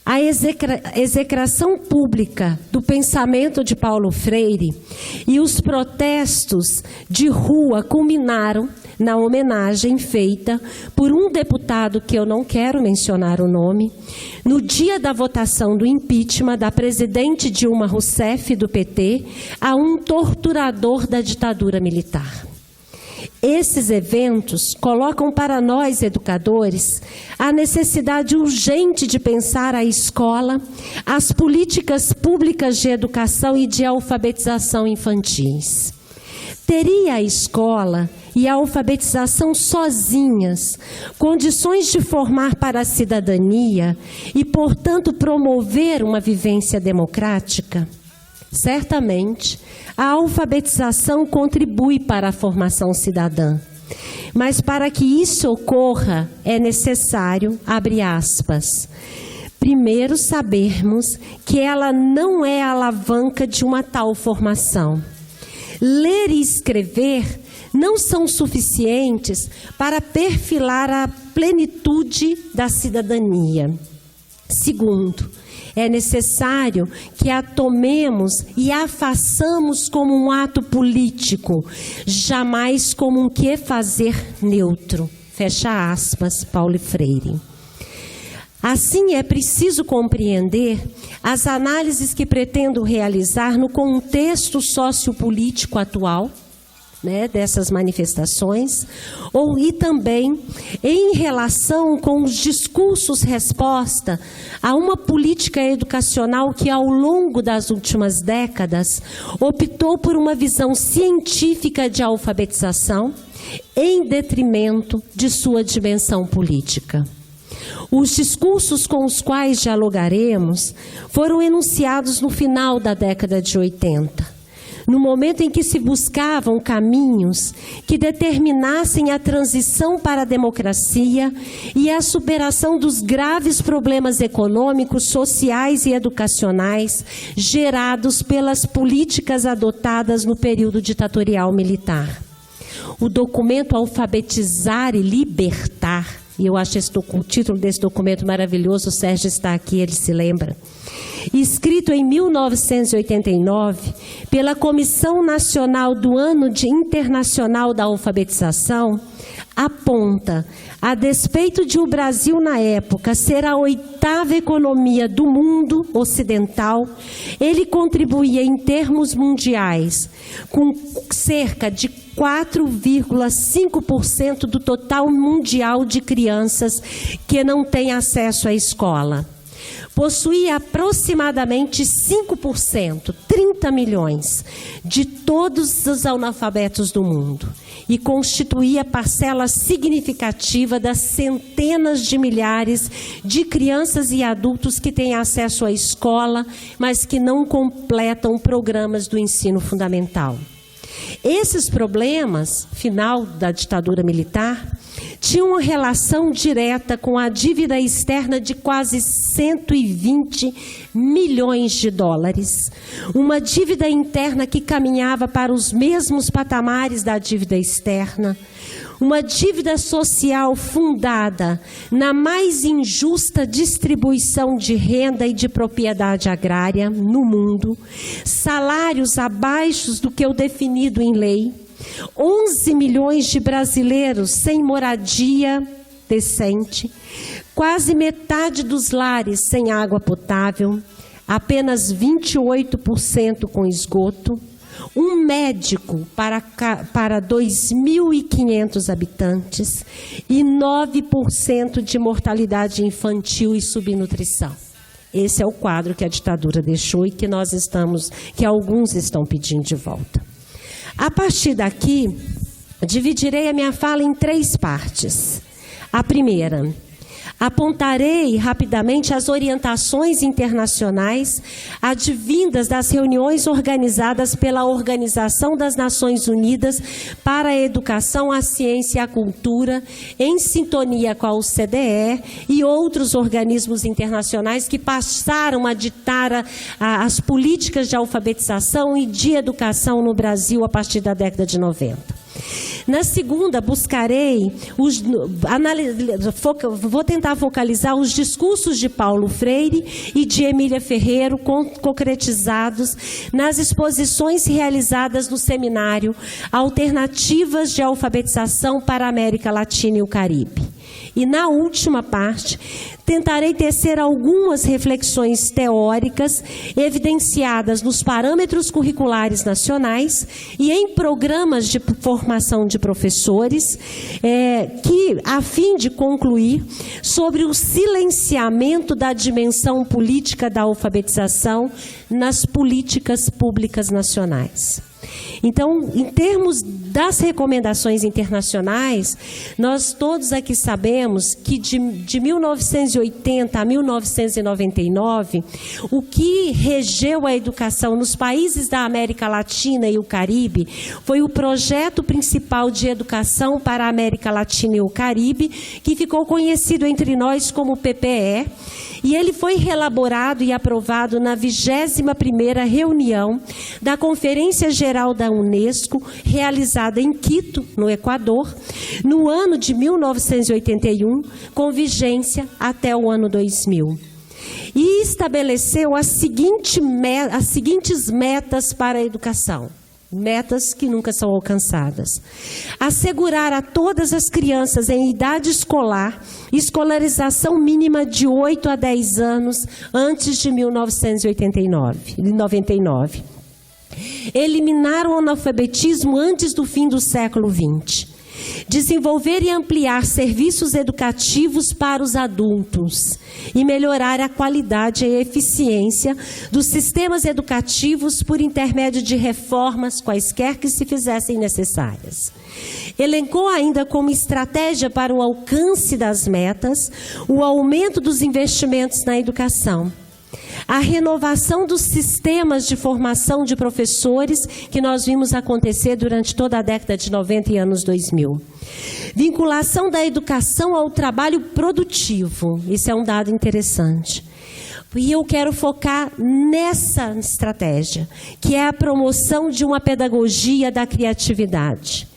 A execração pública do pensamento de Paulo Freire e os protestos de rua culminaram na homenagem feita por um deputado, que eu não quero mencionar o nome, no dia da votação do impeachment da presidente Dilma Rousseff, do PT, a um torturador da ditadura militar. Esses eventos colocam para nós, educadores, a necessidade urgente de pensar a escola, as políticas públicas de educação e de alfabetização infantis. Teria a escola e a alfabetização sozinhas condições de formar para a cidadania e, portanto, promover uma vivência democrática? Certamente, a alfabetização contribui para a formação cidadã. Mas para que isso ocorra, é necessário, abre aspas, primeiro sabermos que ela não é a alavanca de uma tal formação. Ler e escrever não são suficientes para perfilar a plenitude da cidadania. Segundo, é necessário que a tomemos e a façamos como um ato político, jamais como um que-fazer neutro. Fecha aspas, Paulo Freire. Assim, é preciso compreender as análises que pretendo realizar no contexto sociopolítico atual, dessas manifestações, e também em relação com os discursos resposta a uma política educacional que, ao longo das últimas décadas, optou por uma visão científica de alfabetização em detrimento de sua dimensão política. Os discursos com os quais dialogaremos foram enunciados no final da década de 80. No momento em que se buscavam caminhos que determinassem a transição para a democracia e a superação dos graves problemas econômicos, sociais e educacionais gerados pelas políticas adotadas no período ditatorial militar. O documento Alfabetizar e Libertar, e eu acho o título desse documento maravilhoso, o Sérgio está aqui, ele se lembra. Escrito em 1989 pela Comissão Nacional do Ano Internacional da Alfabetização, aponta, a despeito de o Brasil na época ser a 8ª economia do mundo ocidental, ele contribuía em termos mundiais com cerca de 4,5% do total mundial de crianças que não têm acesso à escola. possuía aproximadamente 5%, 30 milhões, de todos os analfabetos do mundo e constituía parcela significativa das centenas de milhares de crianças e adultos que têm acesso à escola, mas que não completam programas do ensino fundamental. Esses problemas, final da ditadura militar, tinham uma relação direta com a dívida externa de quase 120 milhões de dólares. Uma dívida interna que caminhava para os mesmos patamares da dívida externa. Uma dívida social fundada na mais injusta distribuição de renda e de propriedade agrária no mundo, salários abaixo do que o definido em lei, 11 milhões de brasileiros sem moradia decente, quase metade dos lares sem água potável, apenas 28% com esgoto, um médico para 2.500 habitantes e 9% de mortalidade infantil e subnutrição. Esse é o quadro que a ditadura deixou e que alguns estão pedindo de volta. A partir daqui, dividirei a minha fala em 3 partes. A primeira, apontarei rapidamente as orientações internacionais advindas das reuniões organizadas pela Organização das Nações Unidas para a Educação, a Ciência e a Cultura, em sintonia com a OCDE e outros organismos internacionais que passaram a ditar as políticas de alfabetização e de educação no Brasil a partir da década de 90. Na segunda, vou tentar focalizar os discursos de Paulo Freire e de Emília Ferreiro, concretizados nas exposições realizadas no seminário Alternativas de Alfabetização para a América Latina e o Caribe. E na última parte, tentarei tecer algumas reflexões teóricas evidenciadas nos parâmetros curriculares nacionais e em programas de formação de professores, a fim de concluir sobre o silenciamento da dimensão política da alfabetização nas políticas públicas nacionais. Então, em termos das recomendações internacionais, nós todos aqui sabemos que de 1980 a 1999, o que regeu a educação nos países da América Latina e o Caribe foi o projeto principal de educação para a América Latina e o Caribe, que ficou conhecido entre nós como PPE, e ele foi reelaborado e aprovado na 21ª reunião da Conferência Geral da Unesco, realizada em Quito, no Equador, no ano de 1981, com vigência até o ano 2000. E estabeleceu as seguintes metas para a educação. Metas que nunca são alcançadas. Assegurar a todas as crianças em idade escolar escolarização mínima de 8 a 10 anos antes de 1999. Eliminar o analfabetismo antes do fim do século XX. Desenvolver e ampliar serviços educativos para os adultos e melhorar a qualidade e a eficiência dos sistemas educativos por intermédio de reformas, quaisquer que se fizessem necessárias. Elencou ainda como estratégia para o alcance das metas o aumento dos investimentos na educação, a renovação dos sistemas de formação de professores que nós vimos acontecer durante toda a década de 90 e anos 2000. Vinculação da educação ao trabalho produtivo. Isso é um dado interessante. E eu quero focar nessa estratégia, que é a promoção de uma pedagogia da criatividade.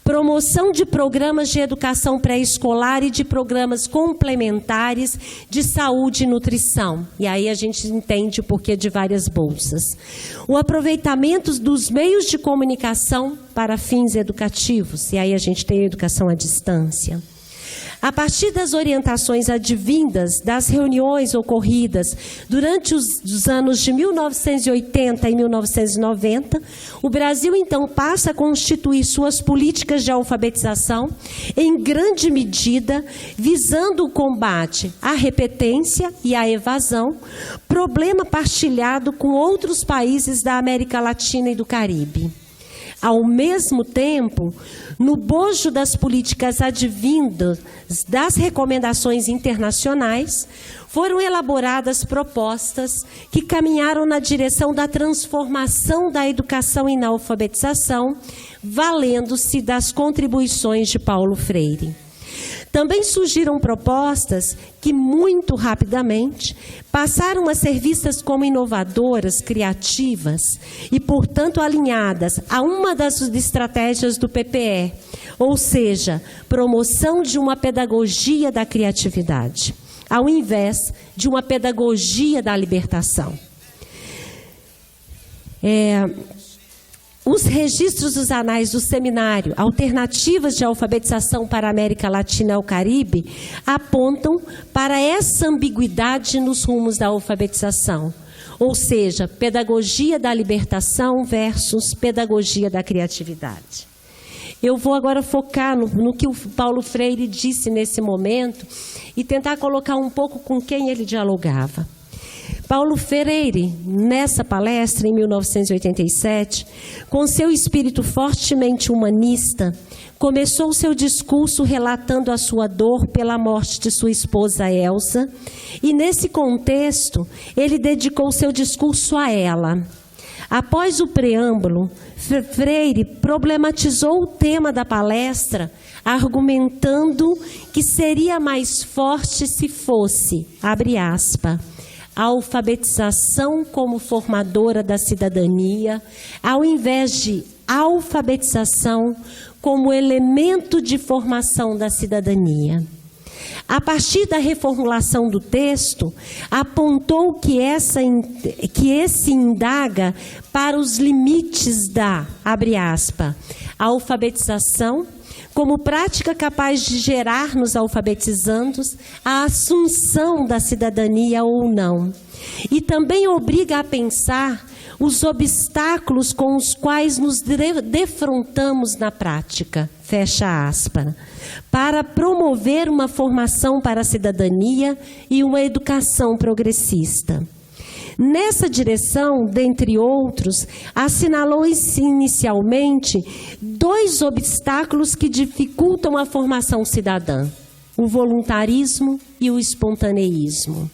Promoção de programas de educação pré-escolar e de programas complementares de saúde e nutrição. E aí a gente entende o porquê de várias bolsas. O aproveitamento dos meios de comunicação para fins educativos. E aí a gente tem a educação à distância. A partir das orientações advindas das reuniões ocorridas durante os anos de 1980 e 1990, o Brasil, então, passa a constituir suas políticas de alfabetização, em grande medida, visando o combate à repetência e à evasão, problema partilhado com outros países da América Latina e do Caribe. Ao mesmo tempo, no bojo das políticas advindas das recomendações internacionais, foram elaboradas propostas que caminharam na direção da transformação da educação e na alfabetização, valendo-se das contribuições de Paulo Freire. Também surgiram propostas que, muito rapidamente, passaram a ser vistas como inovadoras, criativas e, portanto, alinhadas a uma das estratégias do PPE, ou seja, promoção de uma pedagogia da criatividade, ao invés de uma pedagogia da libertação. Os registros dos anais do seminário Alternativas de Alfabetização para a América Latina e o Caribe apontam para essa ambiguidade nos rumos da alfabetização, ou seja, pedagogia da libertação versus pedagogia da criatividade. Eu vou agora focar no que o Paulo Freire disse nesse momento e tentar colocar um pouco com quem ele dialogava. Paulo Freire, nessa palestra, em 1987, com seu espírito fortemente humanista, começou seu discurso relatando a sua dor pela morte de sua esposa Elsa, e nesse contexto, ele dedicou seu discurso a ela. Após o preâmbulo, Freire problematizou o tema da palestra, argumentando que seria mais forte se fosse, abre aspas, a alfabetização como formadora da cidadania, ao invés de alfabetização como elemento de formação da cidadania. A partir da reformulação do texto, apontou que esse indaga para os limites da, abre aspas, alfabetização como prática capaz de gerar nos alfabetizandos a assunção da cidadania ou não. E também obriga a pensar os obstáculos com os quais nos defrontamos na prática, fecha aspas, para promover uma formação para a cidadania e uma educação progressista. Nessa direção, dentre outros, assinalou-se inicialmente 2 obstáculos que dificultam a formação cidadã: o voluntarismo e o espontaneísmo.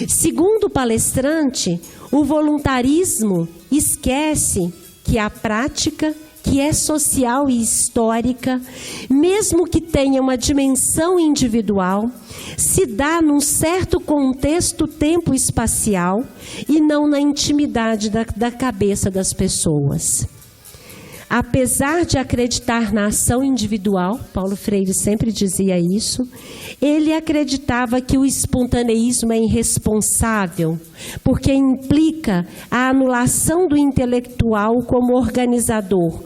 Segundo o palestrante, o voluntarismo esquece que a prática, que é social e histórica, mesmo que tenha uma dimensão individual, se dá num certo contexto tempo-espacial e não na intimidade da cabeça das pessoas. Apesar de acreditar na ação individual, Paulo Freire sempre dizia isso, ele acreditava que o espontaneísmo é irresponsável, porque implica a anulação do intelectual como organizador,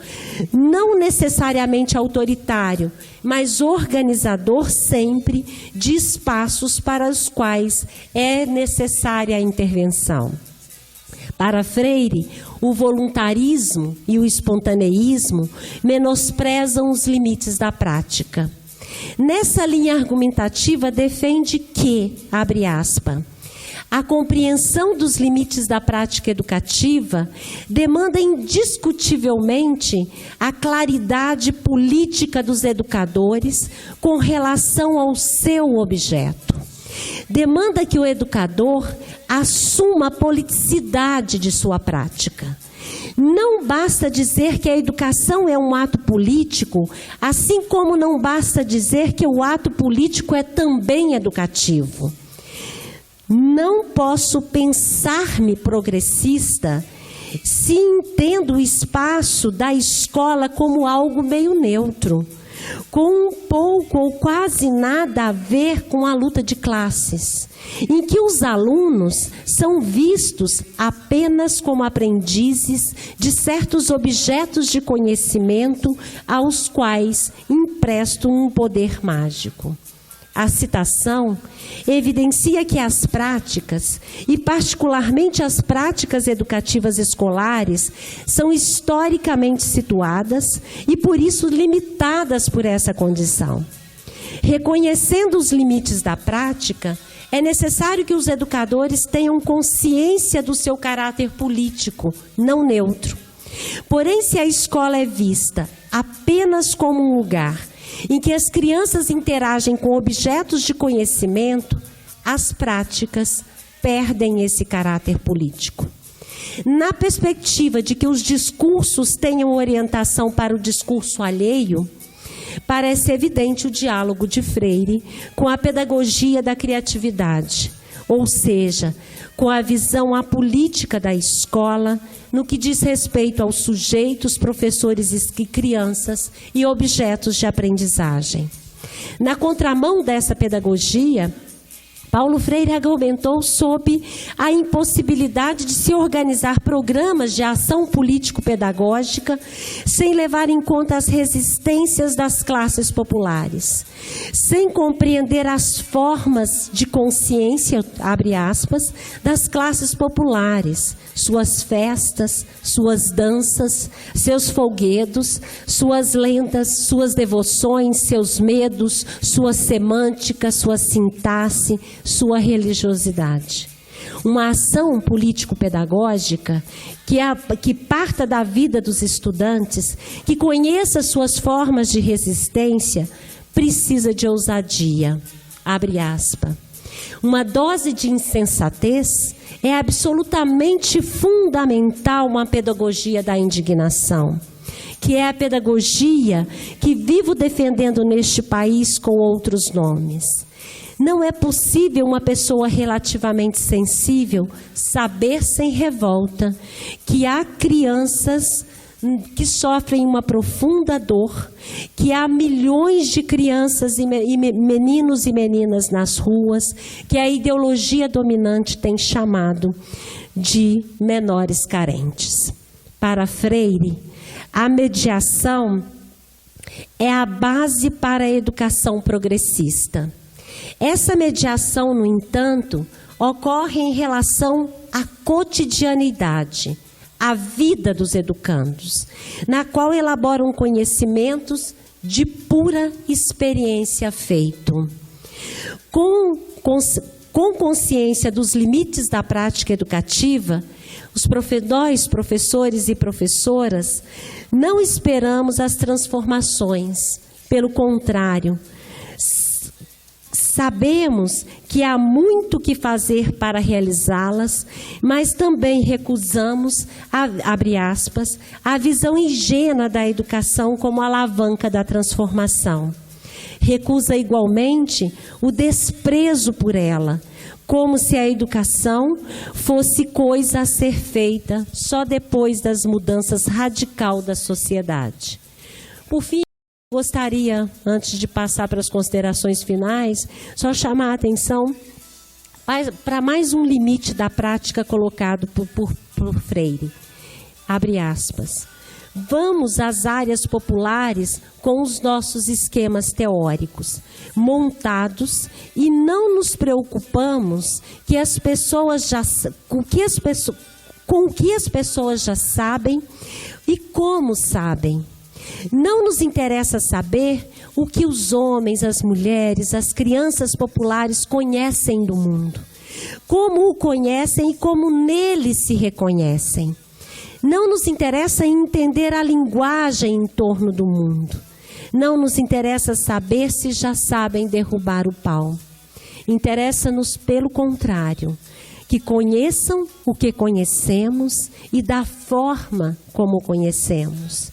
não necessariamente autoritário, mas organizador sempre de espaços para os quais é necessária a intervenção. Para Freire, o voluntarismo e o espontaneísmo menosprezam os limites da prática. Nessa linha argumentativa, defende que, abre aspas, a compreensão dos limites da prática educativa demanda indiscutivelmente a claridade política dos educadores com relação ao seu objeto. Demanda que o educador assuma a politicidade de sua prática. Não basta dizer que a educação é um ato político, assim como não basta dizer que o ato político é também educativo. Não posso pensar-me progressista se entendo o espaço da escola como algo meio neutro, com um pouco ou quase nada a ver com a luta de classes, em que os alunos são vistos apenas como aprendizes de certos objetos de conhecimento aos quais emprestam um poder mágico. A citação evidencia que as práticas, e particularmente as práticas educativas escolares, são historicamente situadas e, por isso, limitadas por essa condição. Reconhecendo os limites da prática, é necessário que os educadores tenham consciência do seu caráter político, não neutro. Porém, se a escola é vista apenas como um lugar em que as crianças interagem com objetos de conhecimento, as práticas perdem esse caráter político. Na perspectiva de que os discursos tenham orientação para o discurso alheio, parece evidente o diálogo de Freire com a pedagogia da criatividade, ou seja, com a visão apolítica da escola no que diz respeito aos sujeitos, professores e crianças e objetos de aprendizagem. Na contramão dessa pedagogia, Paulo Freire argumentou sobre a impossibilidade de se organizar programas de ação político-pedagógica sem levar em conta as resistências das classes populares, sem compreender as formas de consciência, abre aspas, das classes populares, suas festas, suas danças, seus folguedos, suas lendas, suas devoções, seus medos, sua semântica, sua sintaxe, sua religiosidade. Uma ação político-pedagógica que parta da vida dos estudantes, que conheça suas formas de resistência, precisa de ousadia, abre aspas. Uma dose de insensatez é absolutamente fundamental uma pedagogia da indignação, que é a pedagogia que vivo defendendo neste país com outros nomes. Não é possível uma pessoa relativamente sensível saber sem revolta que há crianças que sofrem uma profunda dor, que há milhões de crianças e meninos e meninas nas ruas, que a ideologia dominante tem chamado de menores carentes. Para Freire, a mediação é a base para a educação progressista. Essa mediação, no entanto, ocorre em relação à cotidianidade, à vida dos educandos, na qual elaboram conhecimentos de pura experiência feito. Com consciência dos limites da prática educativa, nós, professores e professoras, não esperamos as transformações, pelo contrário, sabemos que há muito que fazer para realizá-las, mas também recusamos, abre aspas, a visão ingênua da educação como alavanca da transformação. Recusa igualmente o desprezo por ela, como se a educação fosse coisa a ser feita só depois das mudanças radicais da sociedade. Por fim, gostaria, antes de passar para as considerações finais, só chamar a atenção para mais um limite da prática colocado por Freire. Abre aspas. Vamos às áreas populares com os nossos esquemas teóricos, montados, e não nos preocupamos que as pessoas com o que as pessoas já sabem e como sabem. Não nos interessa saber o que os homens, as mulheres, as crianças populares conhecem do mundo, como o conhecem e como nele se reconhecem. Não nos interessa entender a linguagem em torno do mundo. Não nos interessa saber se já sabem derrubar o pau. Interessa-nos, pelo contrário, que conheçam o que conhecemos e da forma como conhecemos.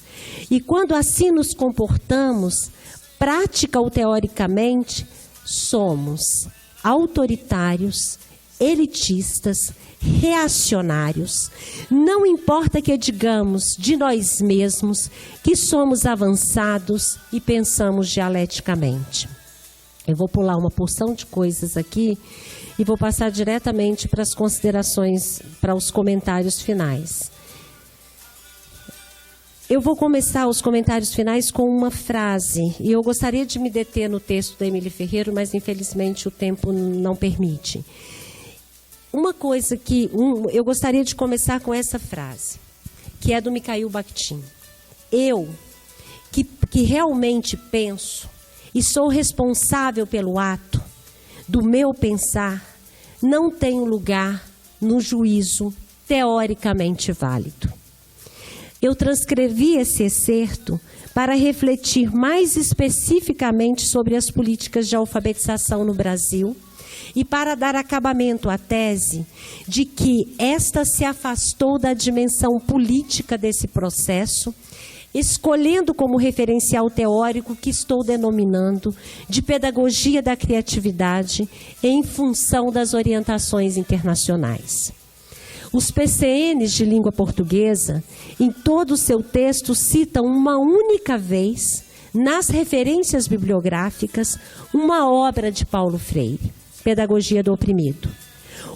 E quando assim nos comportamos, prática ou teoricamente, somos autoritários, elitistas, reacionários. Não importa que digamos de nós mesmos que somos avançados e pensamos dialeticamente. Eu vou pular uma porção de coisas aqui e vou passar diretamente para as considerações, para os comentários finais. Eu vou começar os comentários finais com uma frase, e eu gostaria de me deter no texto da Emília Ferreiro, mas infelizmente o tempo não permite. Uma coisa que eu gostaria de começar com essa frase, que é do Mikhail Bakhtin. Eu, que realmente penso e sou responsável pelo ato do meu pensar, não tenho lugar no juízo teoricamente válido. Eu transcrevi esse excerto para refletir mais especificamente sobre as políticas de alfabetização no Brasil e para dar acabamento à tese de que esta se afastou da dimensão política desse processo, escolhendo como referencial teórico que estou denominando de pedagogia da criatividade em função das orientações internacionais. Os PCNs de língua portuguesa, em todo o seu texto, citam uma única vez, nas referências bibliográficas, uma obra de Paulo Freire, Pedagogia do Oprimido.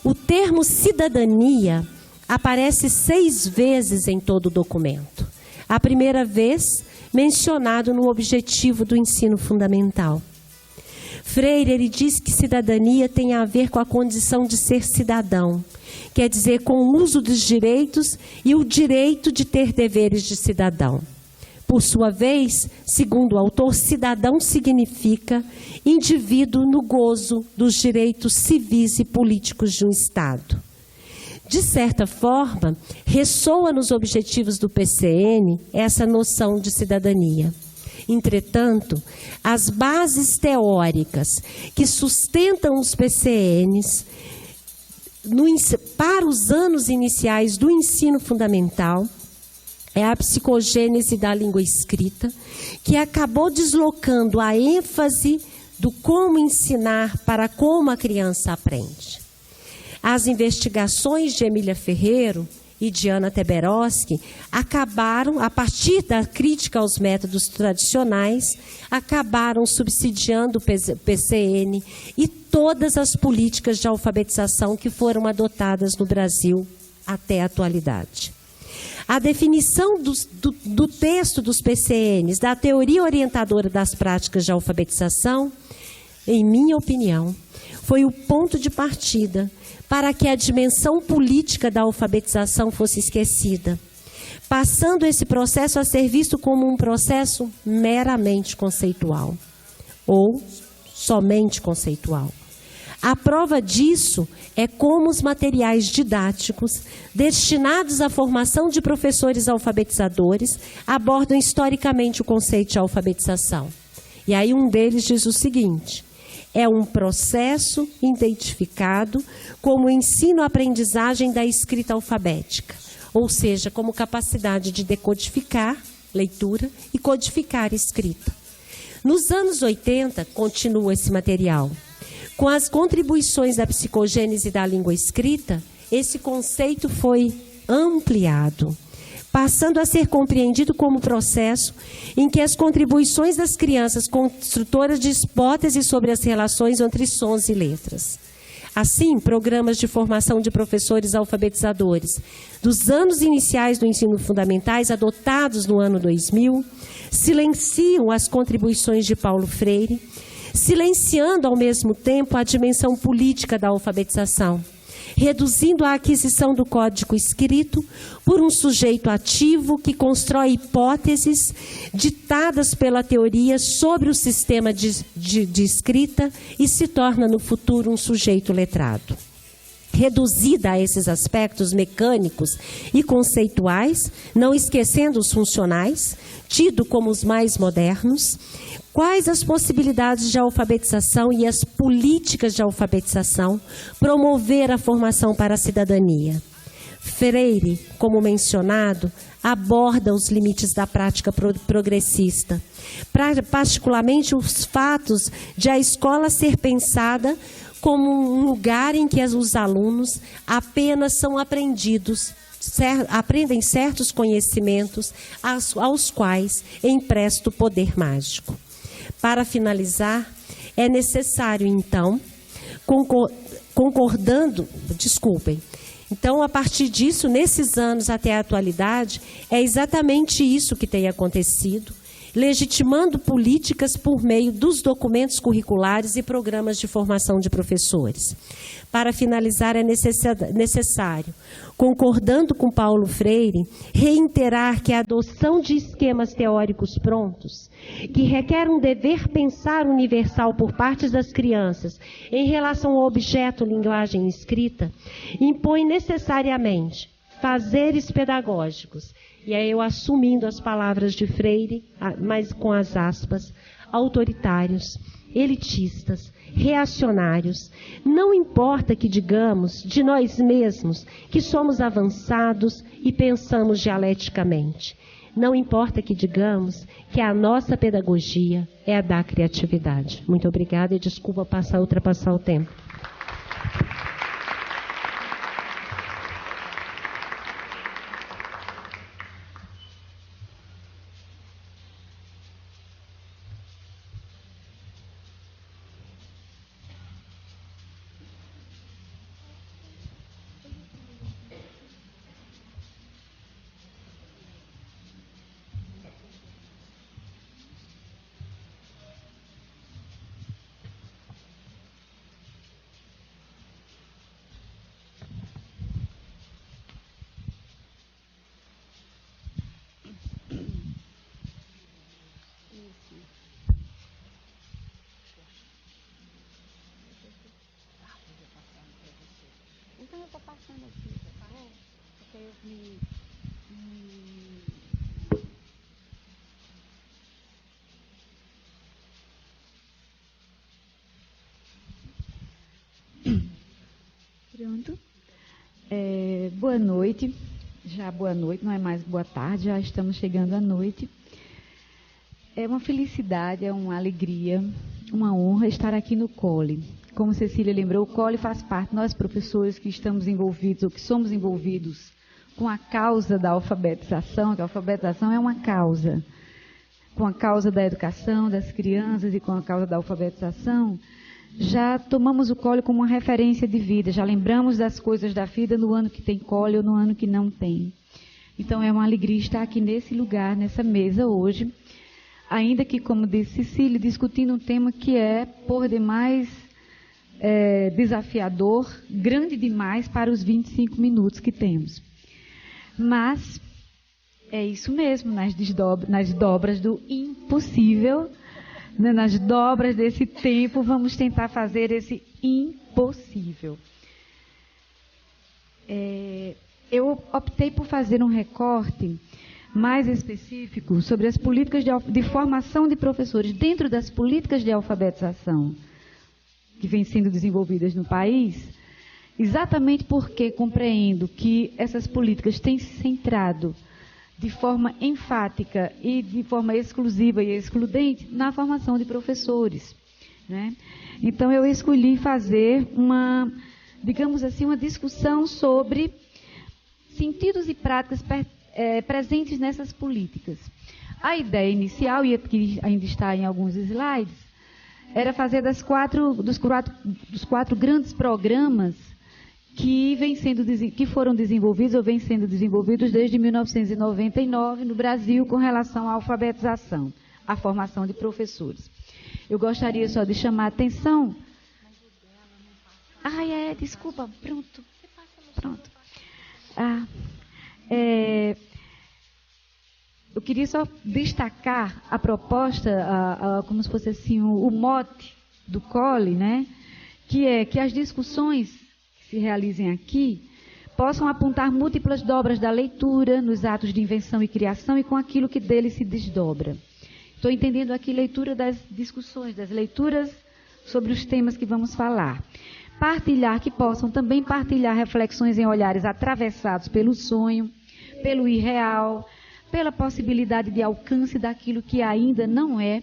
O termo cidadania aparece 6 vezes em todo o documento. A primeira vez, mencionado no objetivo do ensino fundamental. Freire, ele diz que cidadania tem a ver com a condição de ser cidadão, quer dizer, com o uso dos direitos e o direito de ter deveres de cidadão. Por sua vez, segundo o autor, cidadão significa indivíduo no gozo dos direitos civis e políticos de um Estado. De certa forma, ressoa nos objetivos do PCN essa noção de cidadania. Entretanto, as bases teóricas que sustentam os PCNs para os anos iniciais do ensino fundamental é a psicogênese da língua escrita, que acabou deslocando a ênfase do como ensinar para como a criança aprende. As investigações de Emília Ferreiro e de Ana Teberoski acabaram, a partir da crítica aos métodos tradicionais, acabaram subsidiando o PCN e todas as políticas de alfabetização que foram adotadas no Brasil até a atualidade. A definição do texto dos PCNs, da teoria orientadora das práticas de alfabetização, em minha opinião, foi o ponto de partida para que a dimensão política da alfabetização fosse esquecida, passando esse processo a ser visto como um processo meramente conceitual, ou somente conceitual. A prova disso é como os materiais didáticos destinados à formação de professores alfabetizadores abordam historicamente o conceito de alfabetização. E aí um deles diz o seguinte: é um processo identificado como ensino-aprendizagem da escrita alfabética, ou seja, como capacidade de decodificar, leitura, e codificar escrita. Nos anos 80, continua esse material, com as contribuições da psicogênese da língua escrita, esse conceito foi ampliado, passando a ser compreendido como processo em que as contribuições das crianças construtoras de hipóteses sobre as relações entre sons e letras. Assim, programas de formação de professores alfabetizadores dos anos iniciais do ensino fundamentais, adotados no ano 2000, silenciam as contribuições de Paulo Freire, silenciando ao mesmo tempo a dimensão política da alfabetização, reduzindo a aquisição do código escrito por um sujeito ativo que constrói hipóteses ditadas pela teoria sobre o sistema de escrita e se torna no futuro um sujeito letrado. Reduzida a esses aspectos mecânicos e conceituais, não esquecendo os funcionais, tido como os mais modernos, quais as possibilidades de alfabetização e as políticas de alfabetização promover a formação para a cidadania? Freire, como mencionado, aborda os limites da prática progressista, particularmente os fatos de a escola ser pensada como um lugar em que os alunos apenas são aprendem certos conhecimentos aos quais empresta o poder mágico. Para finalizar, é necessário, então, Então, a partir disso, nesses anos até a atualidade, é exatamente isso que tem acontecido, legitimando políticas por meio dos documentos curriculares e programas de formação de professores. Para finalizar, é necessário, concordando com Paulo Freire, reiterar que a adoção de esquemas teóricos prontos, que requer um dever pensar universal por parte das crianças em relação ao objeto linguagem escrita, impõe necessariamente fazeres pedagógicos. E aí eu assumindo as palavras de Freire, mas com as aspas, autoritários, elitistas, reacionários. Não importa que digamos de nós mesmos que somos avançados e pensamos dialeticamente. Não importa que digamos que a nossa pedagogia é a da criatividade. Muito obrigada e desculpa ultrapassar o tempo. Então eu estou passando aqui, porque eu Pronto. Boa noite. Já boa noite, não é mais boa tarde, já estamos chegando à noite. É uma felicidade, é uma alegria, uma honra estar aqui no COLE. Como Cecília lembrou, o COLE faz parte, nós professores que estamos envolvidos, ou que somos envolvidos com a causa da alfabetização, que a alfabetização é uma causa, com a causa da educação das crianças e com a causa da alfabetização, já tomamos o COLE como uma referência de vida, já lembramos das coisas da vida no ano que tem COLE ou no ano que não tem. Então é uma alegria estar aqui nesse lugar, nessa mesa hoje, ainda que, como disse Cecília, discutindo um tema que é, por demais, desafiador, grande demais para os 25 minutos que temos. Mas é isso mesmo, nas dobras do impossível, né, nas dobras desse tempo, vamos tentar fazer esse impossível. Eu optei por fazer um recorte mais específico sobre as políticas de formação de professores dentro das políticas de alfabetização que vêm sendo desenvolvidas no país, exatamente porque compreendo que essas políticas têm se centrado de forma enfática e de forma exclusiva e excludente na formação de professores, né? Então eu escolhi fazer uma, digamos assim, uma discussão sobre sentidos e práticas presentes nessas políticas. A ideia inicial, e que ainda está em alguns slides, era fazer dos quatro grandes programas que foram desenvolvidos ou vêm sendo desenvolvidos desde 1999 no Brasil com relação à alfabetização, à formação de professores. Eu gostaria só de chamar a atenção. Desculpa, pronto. Eu queria só destacar a proposta, como se fosse assim, o mote do COLE, né? Que é que as discussões que se realizem aqui possam apontar múltiplas dobras da leitura nos atos de invenção e criação e com aquilo que dele se desdobra. Estou entendendo aqui leitura das discussões, das leituras sobre os temas que vamos falar. Que possam também partilhar reflexões em olhares atravessados pelo sonho, pelo irreal, pela possibilidade de alcance daquilo que ainda não é,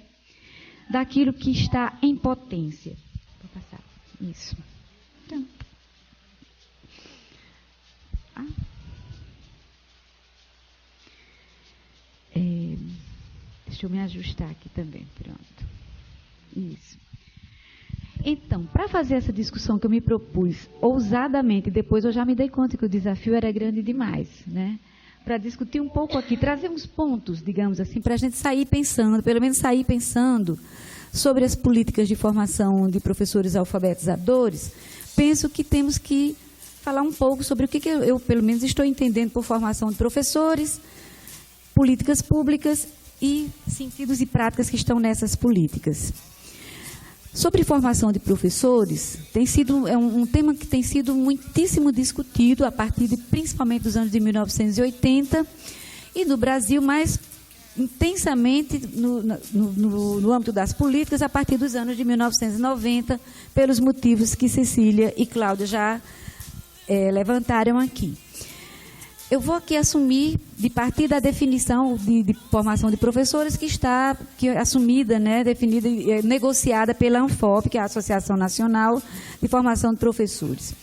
daquilo que está em potência. Vou passar. Isso. Deixa eu me ajustar aqui também. Pronto. Isso. Então, para fazer essa discussão que eu me propus ousadamente, depois eu já me dei conta que o desafio era grande demais, né? Para discutir um pouco aqui, trazer uns pontos, digamos assim, para a gente sair pensando, pelo menos sair pensando sobre as políticas de formação de professores alfabetizadores. Penso que temos que falar um pouco sobre o que eu pelo menos, estou entendendo por formação de professores, políticas públicas e sentidos e práticas que estão nessas políticas. Sobre formação de professores, tem sido um tema que tem sido muitíssimo discutido a partir principalmente dos anos de 1980 e no Brasil mais intensamente no âmbito das políticas a partir dos anos de 1990, pelos motivos que Cecília e Cláudia já levantaram aqui. Eu vou aqui assumir, de partir da definição de formação de professores que está assumida, né, definida e negociada pela ANFOP, que é a Associação Nacional de Formação de Professores,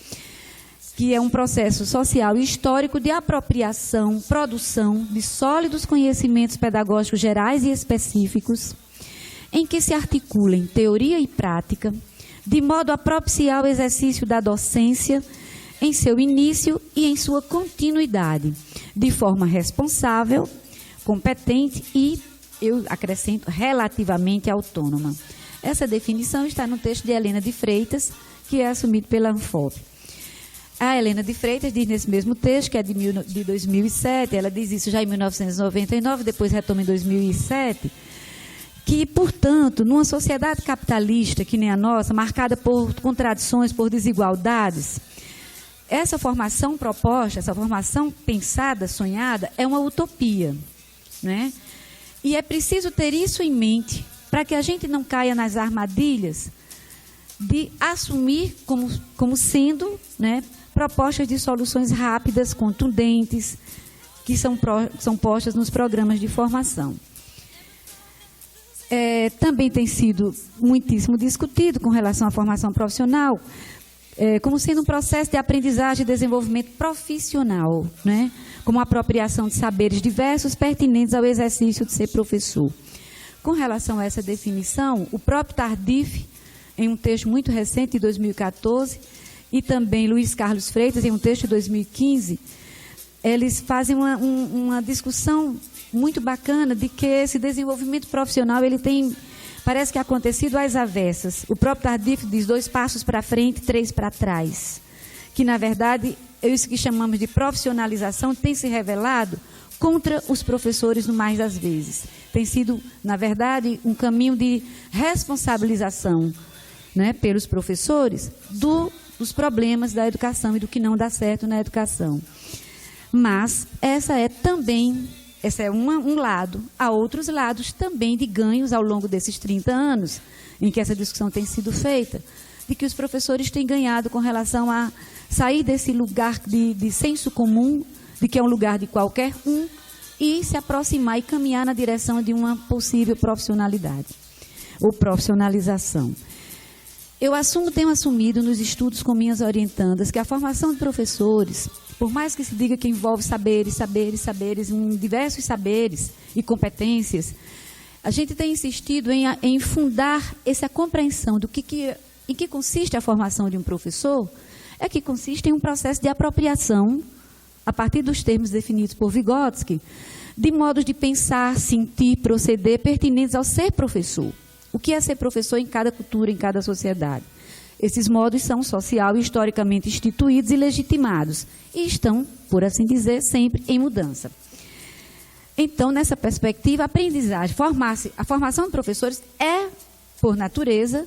que é um processo social e histórico de apropriação, produção de sólidos conhecimentos pedagógicos gerais e específicos, em que se articulem teoria e prática, de modo a propiciar o exercício da docência em seu início e em sua continuidade, de forma responsável, competente e, eu acrescento, relativamente autônoma. Essa definição está no texto de Helena de Freitas, que é assumido pela ANFOP. A Helena de Freitas diz nesse mesmo texto, que é de 2007, ela diz isso já em 1999, depois retoma em 2007, que, portanto, numa sociedade capitalista, que nem a nossa, marcada por contradições, por desigualdades, essa formação proposta, essa formação pensada, sonhada, é uma utopia, né? E é preciso ter isso em mente para que a gente não caia nas armadilhas de assumir como sendo, né, propostas de soluções rápidas, contundentes, que são postas nos programas de formação. Também tem sido muitíssimo discutido com relação à formação profissional, como sendo um processo de aprendizagem e desenvolvimento profissional, né? Como apropriação de saberes diversos pertinentes ao exercício de ser professor. Com relação a essa definição, o próprio Tardif, em um texto muito recente, de 2014, e também Luiz Carlos Freitas, em um texto de 2015, eles fazem uma discussão muito bacana de que esse desenvolvimento profissional ele tem... Parece que é acontecido às avessas. O próprio Tardif diz 2 passos para frente, 3 para trás. Que, na verdade, isso que chamamos de profissionalização tem se revelado contra os professores no mais das vezes. Tem sido, na verdade, um caminho de responsabilização, né, pelos professores dos problemas da educação e do que não dá certo na educação. Mas essa é também... Esse é um lado. Há outros lados também de ganhos ao longo desses 30 anos, em que essa discussão tem sido feita, de que os professores têm ganhado com relação a sair desse lugar de senso comum, de que é um lugar de qualquer um, e se aproximar e caminhar na direção de uma possível profissionalidade, ou profissionalização. Eu tenho assumido nos estudos com minhas orientandas que a formação de professores, por mais que se diga que envolve saberes, diversos saberes e competências, a gente tem insistido em fundar essa compreensão em que consiste a formação de um professor, é que consiste em um processo de apropriação, a partir dos termos definidos por Vygotsky, de modos de pensar, sentir, proceder pertinentes ao ser professor. O que é ser professor em cada cultura, em cada sociedade? Esses modos são social e historicamente instituídos e legitimados e estão, por assim dizer, sempre em mudança. Então, nessa perspectiva, a aprendizagem, a formação de professores é, por natureza,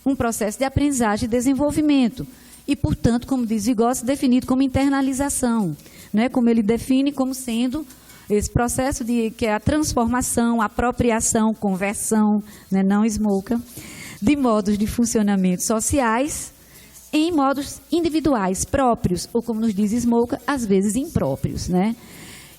um processo de aprendizagem e desenvolvimento e, portanto, como diz Vygotsky, definido como internalização, né? Como ele define como sendo esse processo que é a transformação, apropriação, conversão, né? Não Smolka, de modos de funcionamento sociais em modos individuais, próprios, ou como nos diz Smolka, às vezes impróprios, né?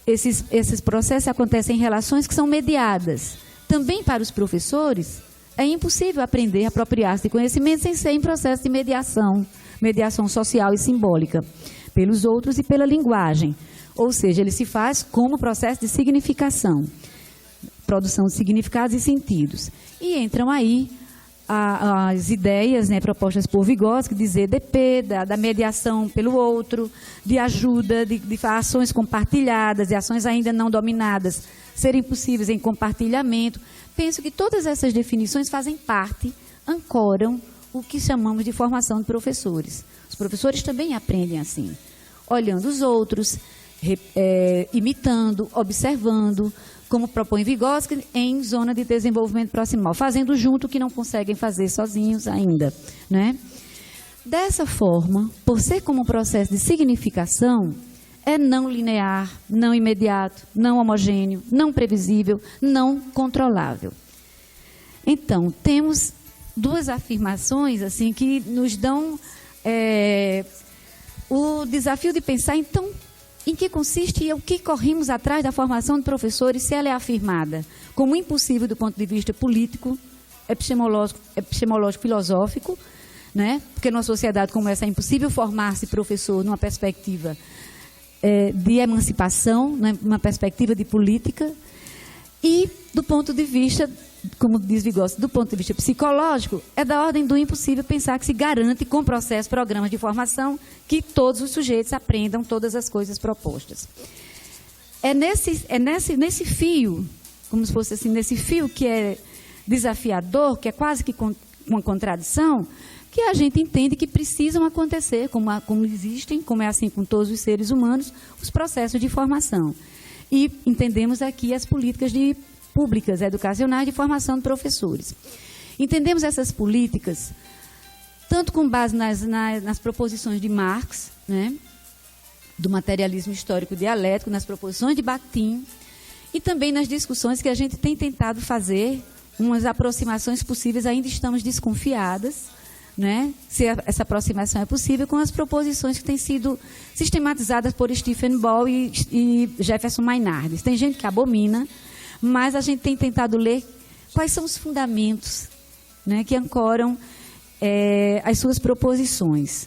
Esses processos acontecem em relações que são mediadas. Também para os professores, é impossível aprender a apropriar-se de conhecimento sem ser em processo de mediação, mediação social e simbólica, pelos outros e pela linguagem. Ou seja, ele se faz como processo de significação, produção de significados e sentidos. E entram aí as ideias, né, propostas por Vygotsky, de ZDP, da mediação pelo outro, de ajuda, de ações compartilhadas, de ações ainda não dominadas, serem possíveis em compartilhamento. Penso que todas essas definições fazem parte, ancoram o que chamamos de formação de professores. Os professores também aprendem assim, olhando os outros, imitando, observando, como propõe Vygotsky, em zona de desenvolvimento proximal, fazendo junto o que não conseguem fazer sozinhos ainda, né? Dessa forma, por ser como um processo de significação, é não linear, não imediato, não homogêneo, não previsível, não controlável. Então, temos duas afirmações assim que nos dão o desafio de pensar, então, em que consiste e o que corremos atrás da formação de professores, se ela é afirmada como impossível do ponto de vista político, epistemológico, filosófico, né? Porque numa sociedade como essa é impossível formar-se professor numa perspectiva de emancipação, né? Uma perspectiva de política, e do ponto de vista, como diz Vygotsky, do ponto de vista psicológico, é da ordem do impossível pensar que se garante com processos, programas de formação, que todos os sujeitos aprendam todas as coisas propostas. É nesse fio, como se fosse assim, nesse fio que é desafiador, que é quase que uma contradição, que a gente entende que precisam acontecer, como existem, como é assim com todos os seres humanos, os processos de formação. E entendemos aqui as políticas públicas, educacionais, de formação de professores. Entendemos essas políticas tanto com base nas proposições de Marx, né, do materialismo histórico dialético, nas proposições de Bakhtin, e também nas discussões que a gente tem tentado fazer, umas aproximações possíveis, ainda estamos desconfiadas, né, se essa aproximação é possível, com as proposições que têm sido sistematizadas por Stephen Ball e Jefferson Maynard. Tem gente que abomina, mas a gente tem tentado ler quais são os fundamentos, né, que ancoram as suas proposições.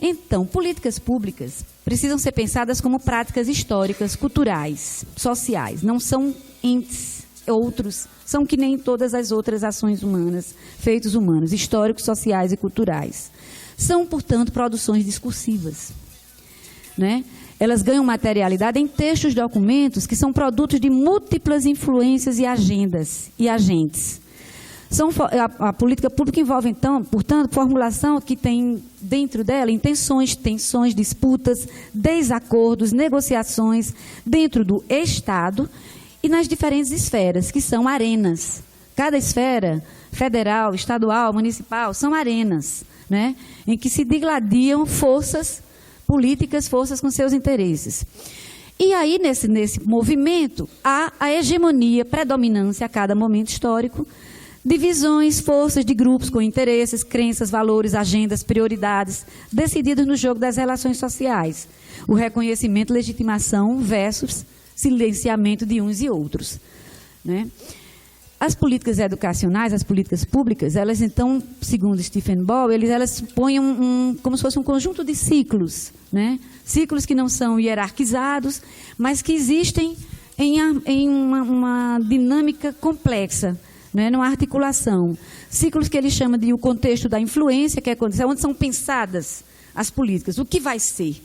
Então, políticas públicas precisam ser pensadas como práticas históricas, culturais, sociais. Não são entes outros, são que nem todas as outras ações humanas, feitos humanos, históricos, sociais e culturais. São, portanto, produções discursivas, né? Elas ganham materialidade em textos, documentos que são produtos de múltiplas influências e agendas e agentes. A política pública envolve, então, portanto, formulação que tem dentro dela intenções, tensões, disputas, desacordos, negociações dentro do Estado e nas diferentes esferas, que são arenas. Cada esfera, federal, estadual, municipal, são arenas, né, em que se digladiam forças políticas, forças com seus interesses. E aí, nesse movimento, há a hegemonia, predominância a cada momento histórico, divisões, forças de grupos com interesses, crenças, valores, agendas, prioridades, decididos no jogo das relações sociais. O reconhecimento, legitimação versus silenciamento de uns e outros, né? As políticas educacionais, as políticas públicas, elas então, segundo Stephen Ball, elas supõem como se fosse um conjunto de ciclos, né? Ciclos que não são hierarquizados, mas que existem em uma dinâmica complexa, né, numa articulação. Ciclos que ele chama de o contexto da influência, que é onde são pensadas as políticas, o que vai ser,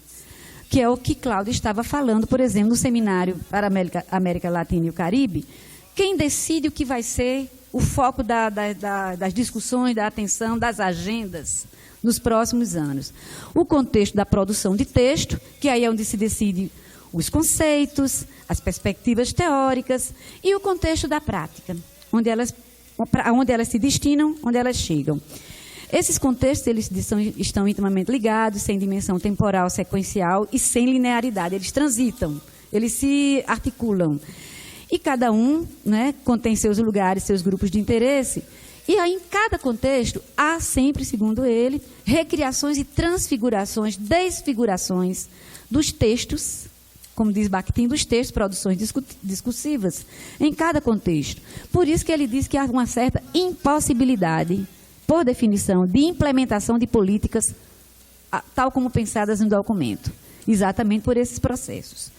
que é o que Cláudio estava falando, por exemplo, no seminário para a América Latina e o Caribe. Quem decide o que vai ser o foco das discussões, da atenção, das agendas nos próximos anos? O contexto da produção de texto, que aí é onde se decide os conceitos, as perspectivas teóricas, e o contexto da prática, onde elas se destinam, onde elas chegam. Esses contextos eles estão intimamente ligados, sem dimensão temporal, sequencial e sem linearidade. Eles transitam, eles se articulam. E cada um, né, contém seus lugares, seus grupos de interesse. E aí, em cada contexto, há sempre, segundo ele, recriações e transfigurações, desfigurações dos textos, como diz Bakhtin, dos textos, produções discursivas, em cada contexto. Por isso que ele diz que há uma certa impossibilidade, por definição, de implementação de políticas tal como pensadas no documento, exatamente por esses processos.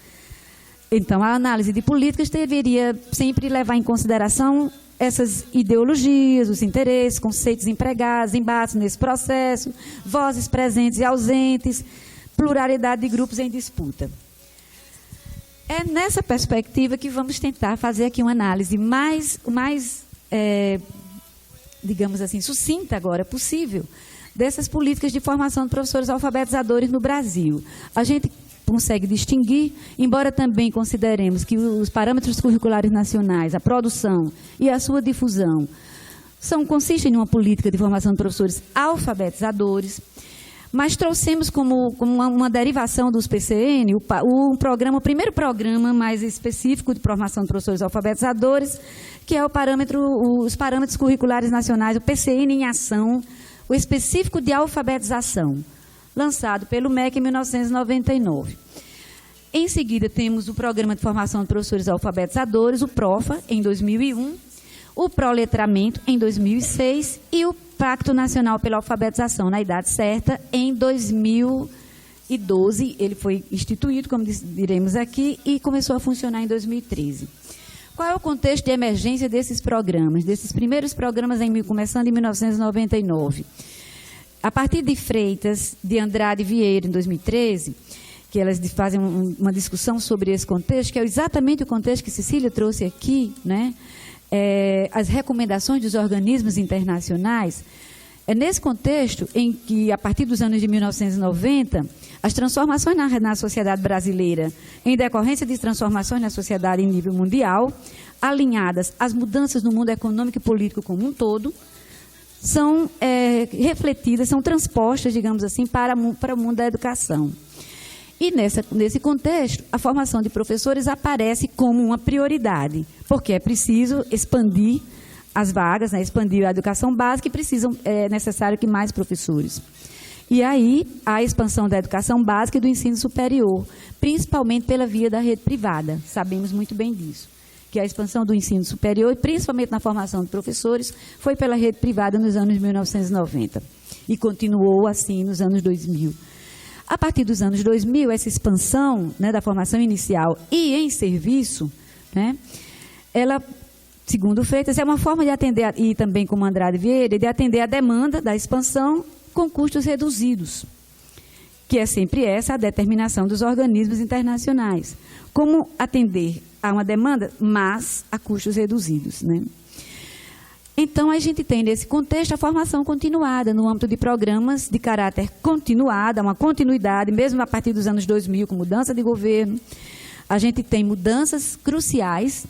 Então, a análise de políticas deveria sempre levar em consideração essas ideologias, os interesses, conceitos empregados, embates nesse processo, vozes presentes e ausentes, pluralidade de grupos em disputa. É nessa perspectiva que vamos tentar fazer aqui uma análise mais digamos assim, sucinta agora possível, dessas políticas de formação de professores alfabetizadores no Brasil. A gente consegue distinguir, embora também consideremos que os parâmetros curriculares nacionais, a produção e a sua difusão, consistem em uma política de formação de professores alfabetizadores, mas trouxemos como uma derivação dos PCN o primeiro programa mais específico de formação de professores alfabetizadores, que é os parâmetros curriculares nacionais, o PCN em ação, o específico de alfabetização, lançado pelo MEC em 1999. Em seguida, temos o Programa de Formação de Professores Alfabetizadores, o PROFA, em 2001, o Proletramento, em 2006, e o Pacto Nacional pela Alfabetização na Idade Certa, em 2012. Ele foi instituído, como diremos aqui, e começou a funcionar em 2013. Qual é o contexto de emergência desses programas, desses primeiros programas começando em 1999? A partir de Freitas, de Andrade e Vieira, em 2013, que elas fazem uma discussão sobre esse contexto, que é exatamente o contexto que Cecília trouxe aqui, né? As recomendações dos organismos internacionais. É nesse contexto em que, a partir dos anos de 1990, as transformações na sociedade brasileira, em decorrência de transformações na sociedade em nível mundial, alinhadas às mudanças no mundo econômico e político como um todo, são refletidas, são transpostas, digamos assim, para o mundo da educação. E nesse contexto, a formação de professores aparece como uma prioridade, porque é preciso expandir as vagas, né, expandir a educação básica e é necessário que mais professores. E aí, a expansão da educação básica e do ensino superior, principalmente pela via da rede privada, sabemos muito bem disso, que a expansão do ensino superior, principalmente na formação de professores, foi pela rede privada nos anos 1990 e continuou assim nos anos 2000. A partir dos anos 2000, essa expansão, né, da formação inicial e em serviço, né, ela, segundo Freitas, é uma forma de atender, e também como Andrade Vieira, de atender a demanda da expansão com custos reduzidos, que é sempre essa a determinação dos organismos internacionais. Como atender a uma demanda, mas a custos reduzidos, né? Então, a gente tem, nesse contexto, a formação continuada, no âmbito de programas de caráter continuado, uma continuidade, mesmo a partir dos anos 2000, com mudança de governo. A gente tem mudanças cruciais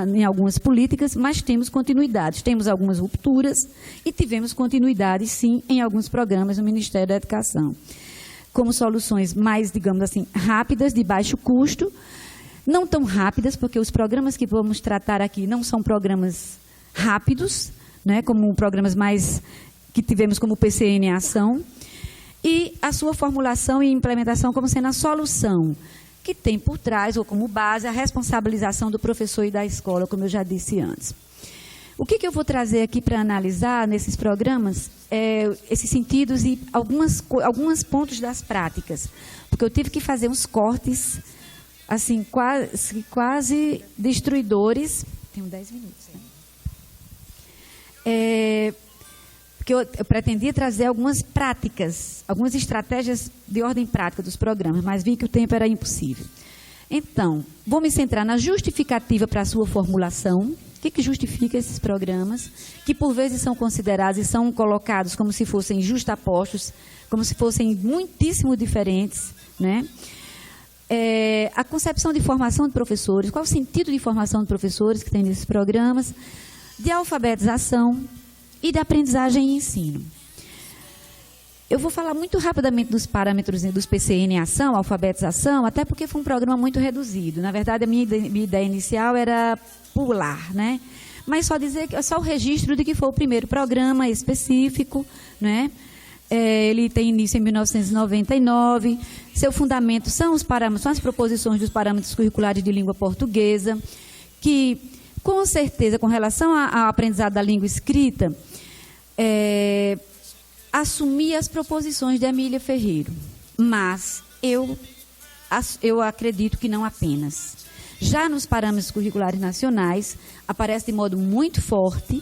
em algumas políticas, mas temos continuidades. Temos algumas rupturas e tivemos continuidade, sim, em alguns programas do Ministério da Educação. Como soluções mais, digamos assim, rápidas, de baixo custo, não tão rápidas, porque os programas que vamos tratar aqui não são programas rápidos, né, como programas mais que tivemos como PCN em ação, e a sua formulação e implementação como sendo a solução, que tem por trás, ou como base, a responsabilização do professor e da escola, como eu já disse antes. O que eu vou trazer aqui para analisar nesses programas é esses sentidos e alguns pontos das práticas, porque eu tive que fazer uns cortes assim, quase destruidores. Tenho 10 minutos, né? Porque eu pretendia trazer algumas práticas, algumas estratégias de ordem prática dos programas, mas vi que o tempo era impossível. Então, vou me centrar na justificativa para a sua formulação. O que justifica esses programas, que por vezes são considerados e são colocados como se fossem justapostos, como se fossem muitíssimo diferentes, né? A concepção de formação de professores, qual o sentido de formação de professores que tem nesses programas, de alfabetização e de aprendizagem e ensino. Eu vou falar muito rapidamente dos parâmetros dos PCN em ação, alfabetização, até porque foi um programa muito reduzido. Na verdade, a minha ideia inicial era pular, né? Mas só o registro de que foi o primeiro programa específico, né? Ele tem início em 1999. Seu fundamento são as proposições dos parâmetros curriculares de língua portuguesa, que, com certeza, com relação ao aprendizado da língua escrita, assumir as proposições de Emília Ferreiro, mas eu acredito que não apenas. Já nos parâmetros curriculares nacionais, aparece de modo muito forte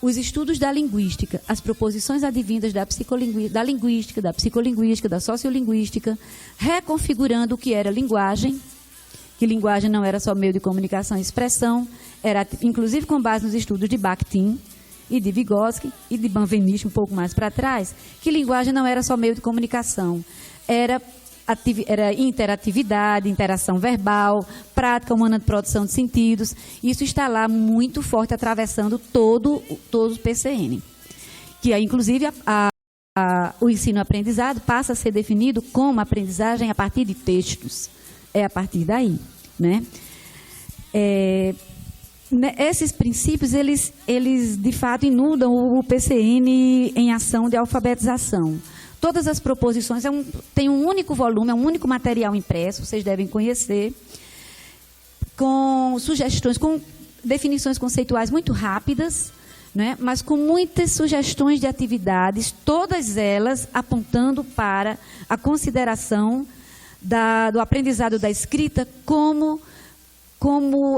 os estudos da linguística, as proposições advindas da linguística, da psicolinguística, da sociolinguística, reconfigurando o que era linguagem, que linguagem não era só meio de comunicação e expressão, era inclusive com base nos estudos de Bakhtin e de Vygotsky e de Benveniste um pouco mais para trás, que linguagem não era só meio de comunicação, era interatividade, interação verbal, prática humana de produção de sentidos. Isso está lá muito forte, atravessando todo o PCN. Que, inclusive, o ensino-aprendizado passa a ser definido como aprendizagem a partir de textos. É a partir daí, né? Esses princípios, eles de fato inundam o PCN em ação de alfabetização. Todas as proposições têm um único volume, é um único material impresso, vocês devem conhecer, com sugestões, com definições conceituais muito rápidas, né, mas com muitas sugestões de atividades, todas elas apontando para a consideração do aprendizado da escrita como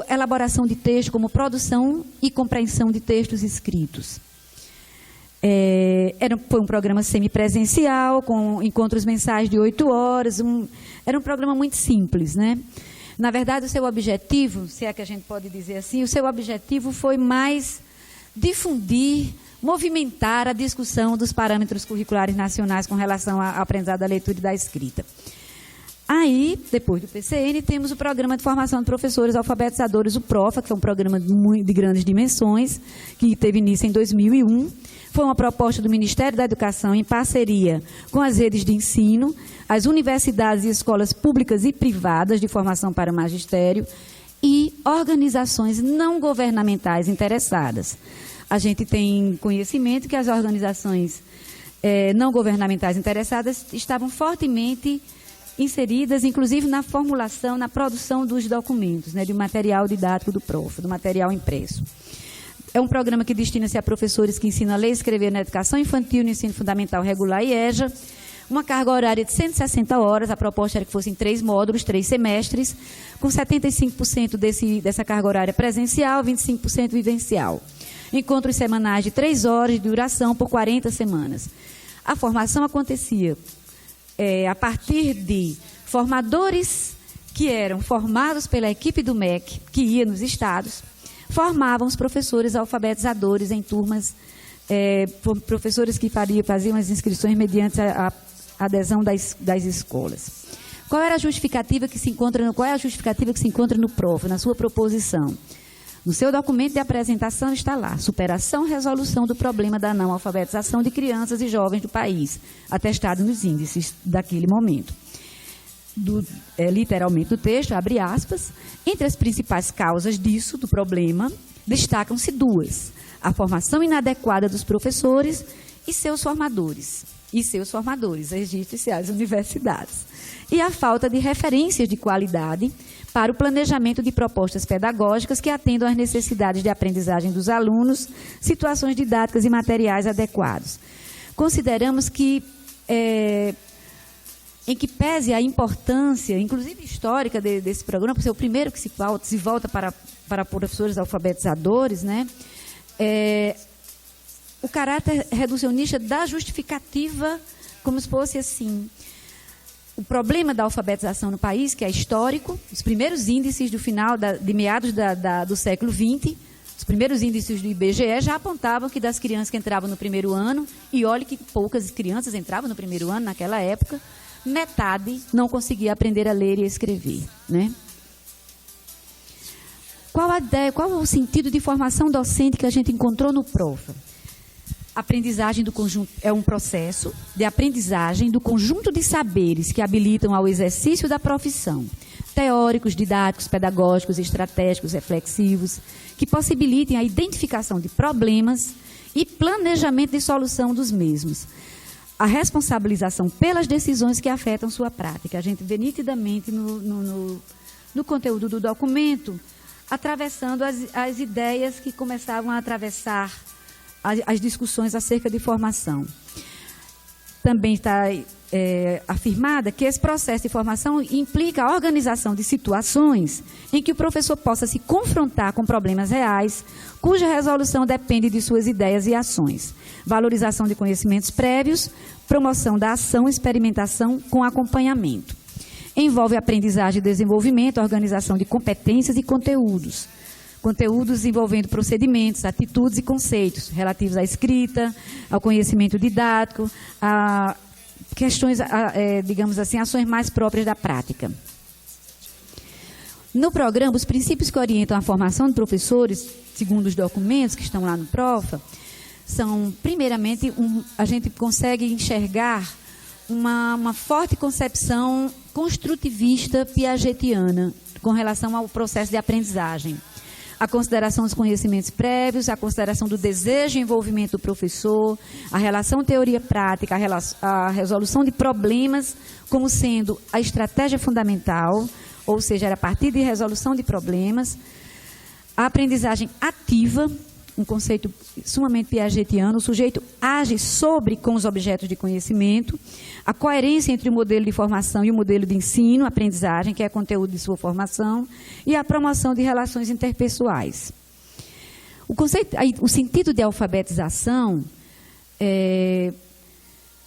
elaboração de texto, como produção e compreensão de textos escritos. Foi um programa semipresencial, com encontros mensais de 8 horas, era um programa muito simples, né? Na verdade, o seu objetivo, se é que a gente pode dizer assim, o seu objetivo foi mais difundir, movimentar a discussão dos parâmetros curriculares nacionais com relação ao aprendizado da leitura e da escrita. Aí, depois do PCN, temos o Programa de Formação de Professores Alfabetizadores, o PROFA, que é um programa de grandes dimensões, que teve início em 2001. Foi uma proposta do Ministério da Educação em parceria com as redes de ensino, as universidades e escolas públicas e privadas de formação para o magistério e organizações não governamentais interessadas. A gente tem conhecimento que as organizações não governamentais interessadas estavam fortemente inseridas, inclusive na formulação, na produção dos documentos, né, do material didático do PROFA, do material impresso. É um programa que destina-se a professores que ensinam a ler e escrever na educação infantil, no ensino fundamental regular e EJA, uma carga horária de 160 horas, a proposta era que fossem 3 módulos, 3 semestres, com 75% dessa carga horária presencial, 25% vivencial. Encontros semanais de 3 horas de duração por 40 semanas. A formação acontecia a partir de formadores que eram formados pela equipe do MEC, que ia nos estados, formavam os professores alfabetizadores em turmas, professores que faziam as inscrições mediante a adesão das escolas. Qual era a justificativa que se encontra no PROFA, na sua proposição? No seu documento de apresentação está lá, superação e resolução do problema da não alfabetização de crianças e jovens do país, atestado nos índices daquele momento. Literalmente do texto, abre aspas, entre as principais causas disso, do problema, destacam-se 2. A formação inadequada dos professores e seus formadores, registre-se as universidades. E a falta de referências de qualidade para o planejamento de propostas pedagógicas que atendam às necessidades de aprendizagem dos alunos, situações didáticas e materiais adequados. Consideramos que, em que pese a importância, inclusive histórica, desse programa, por ser o primeiro que se volta para professores alfabetizadores, né, o caráter reducionista da justificativa, como se fosse assim, o problema da alfabetização no país, que é histórico, os primeiros índices do final, de meados do século XX, os primeiros índices do IBGE já apontavam que das crianças que entravam no primeiro ano, e olhe que poucas crianças entravam no primeiro ano naquela época, metade não conseguia aprender a ler e a escrever, né? Qual a ideia, qual o sentido de formação docente que a gente encontrou no PROFA? Aprendizagem do conjunto é um processo de aprendizagem do conjunto de saberes que habilitam ao exercício da profissão, teóricos, didáticos, pedagógicos, estratégicos, reflexivos, que possibilitem a identificação de problemas e planejamento de solução dos mesmos. A responsabilização pelas decisões que afetam sua prática. A gente vê nitidamente no conteúdo do documento, atravessando as ideias que começavam a atravessar as discussões acerca de formação. também está afirmada que esse processo de formação implica a organização de situações em que o professor possa se confrontar com problemas reais, cuja resolução depende de suas ideias e ações, valorização de conhecimentos prévios, promoção da ação, experimentação com acompanhamento. Envolve aprendizagem e desenvolvimento, organização de competências e conteúdos. Conteúdos envolvendo procedimentos, atitudes e conceitos relativos à escrita, ao conhecimento didático, a questões, digamos assim, ações mais próprias da prática. No programa, os princípios que orientam a formação de professores, segundo os documentos que estão lá no PROFA, são, primeiramente, a gente consegue enxergar uma forte concepção construtivista piagetiana com relação ao processo de aprendizagem. A consideração dos conhecimentos prévios, a consideração do desejo e envolvimento do professor, a relação teoria-prática, a resolução de problemas como sendo a estratégia fundamental, ou seja, era a partir de resolução de problemas, a aprendizagem ativa, um conceito sumamente piagetiano, o sujeito age sobre com os objetos de conhecimento, a coerência entre o modelo de formação e o modelo de ensino, aprendizagem, que é conteúdo de sua formação, e a promoção de relações interpessoais. O sentido de alfabetização,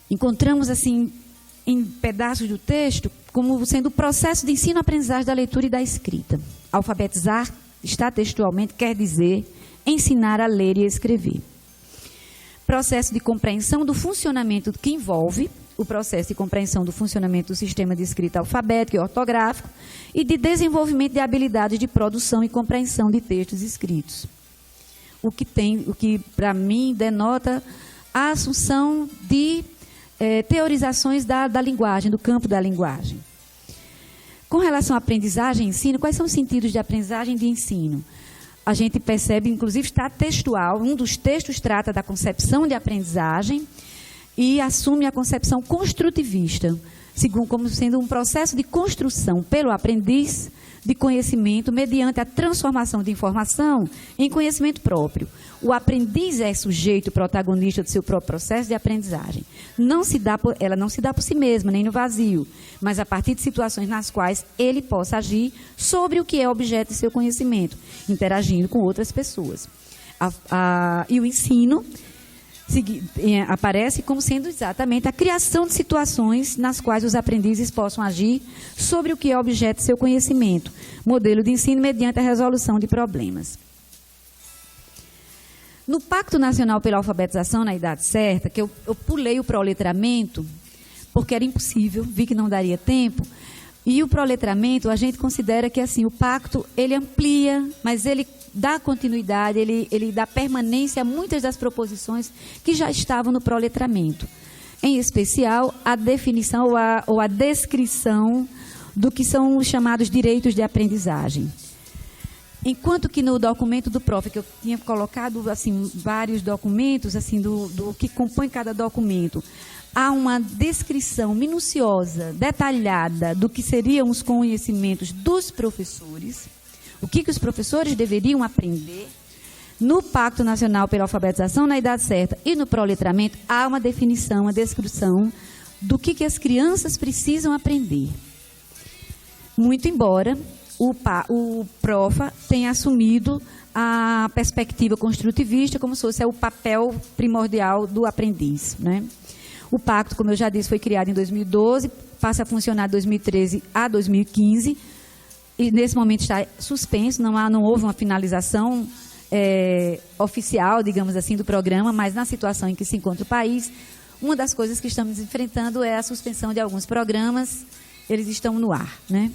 encontramos assim em pedaços do texto como sendo o processo de ensino-aprendizagem da leitura e da escrita. Alfabetizar, está textualmente, quer dizer ensinar a ler e a escrever. Processo de compreensão do funcionamento que envolve o processo de compreensão do funcionamento do sistema de escrita alfabético e ortográfico e de desenvolvimento de habilidades de produção e compreensão de textos escritos. O que para mim denota a assunção de teorizações da linguagem, do campo da linguagem. Com relação à aprendizagem e ensino, quais são os sentidos de aprendizagem e de ensino? A gente percebe, inclusive, está textual, um dos textos trata da concepção de aprendizagem e assume a concepção construtivista, como sendo um processo de construção pelo aprendiz de conhecimento mediante a transformação de informação em conhecimento próprio. O aprendiz é sujeito protagonista do seu próprio processo de aprendizagem. Ela não se dá por si mesma, nem no vazio, mas a partir de situações nas quais ele possa agir sobre o que é objeto de seu conhecimento, interagindo com outras pessoas. E o ensino aparece como sendo exatamente a criação de situações nas quais os aprendizes possam agir sobre o que é objeto de seu conhecimento, modelo de ensino mediante a resolução de problemas. No Pacto Nacional pela Alfabetização na Idade Certa, que eu pulei o proletramento, porque era impossível, vi que não daria tempo, e o proletramento, a gente considera que assim, o pacto, ele amplia, mas ele dá continuidade, ele dá permanência a muitas das proposições que já estavam no proletramento. Em especial, a definição ou a descrição do que são os chamados direitos de aprendizagem. Enquanto que no documento do PROFA, que eu tinha colocado assim, vários documentos assim, do que compõe cada documento, há uma descrição minuciosa, detalhada, do que seriam os conhecimentos dos professores, o que os professores deveriam aprender. No Pacto Nacional pela Alfabetização na Idade Certa e no proletramento, há uma definição, uma descrição do que as crianças precisam aprender. Muito embora o PROFA tenha assumido a perspectiva construtivista como se fosse o papel primordial do aprendiz, né? O pacto, como eu já disse, foi criado em 2012, passa a funcionar de 2013 a 2015, e nesse momento está suspenso, não houve uma finalização oficial, digamos assim, do programa, mas na situação em que se encontra o país, uma das coisas que estamos enfrentando é a suspensão de alguns programas, eles estão no ar, né?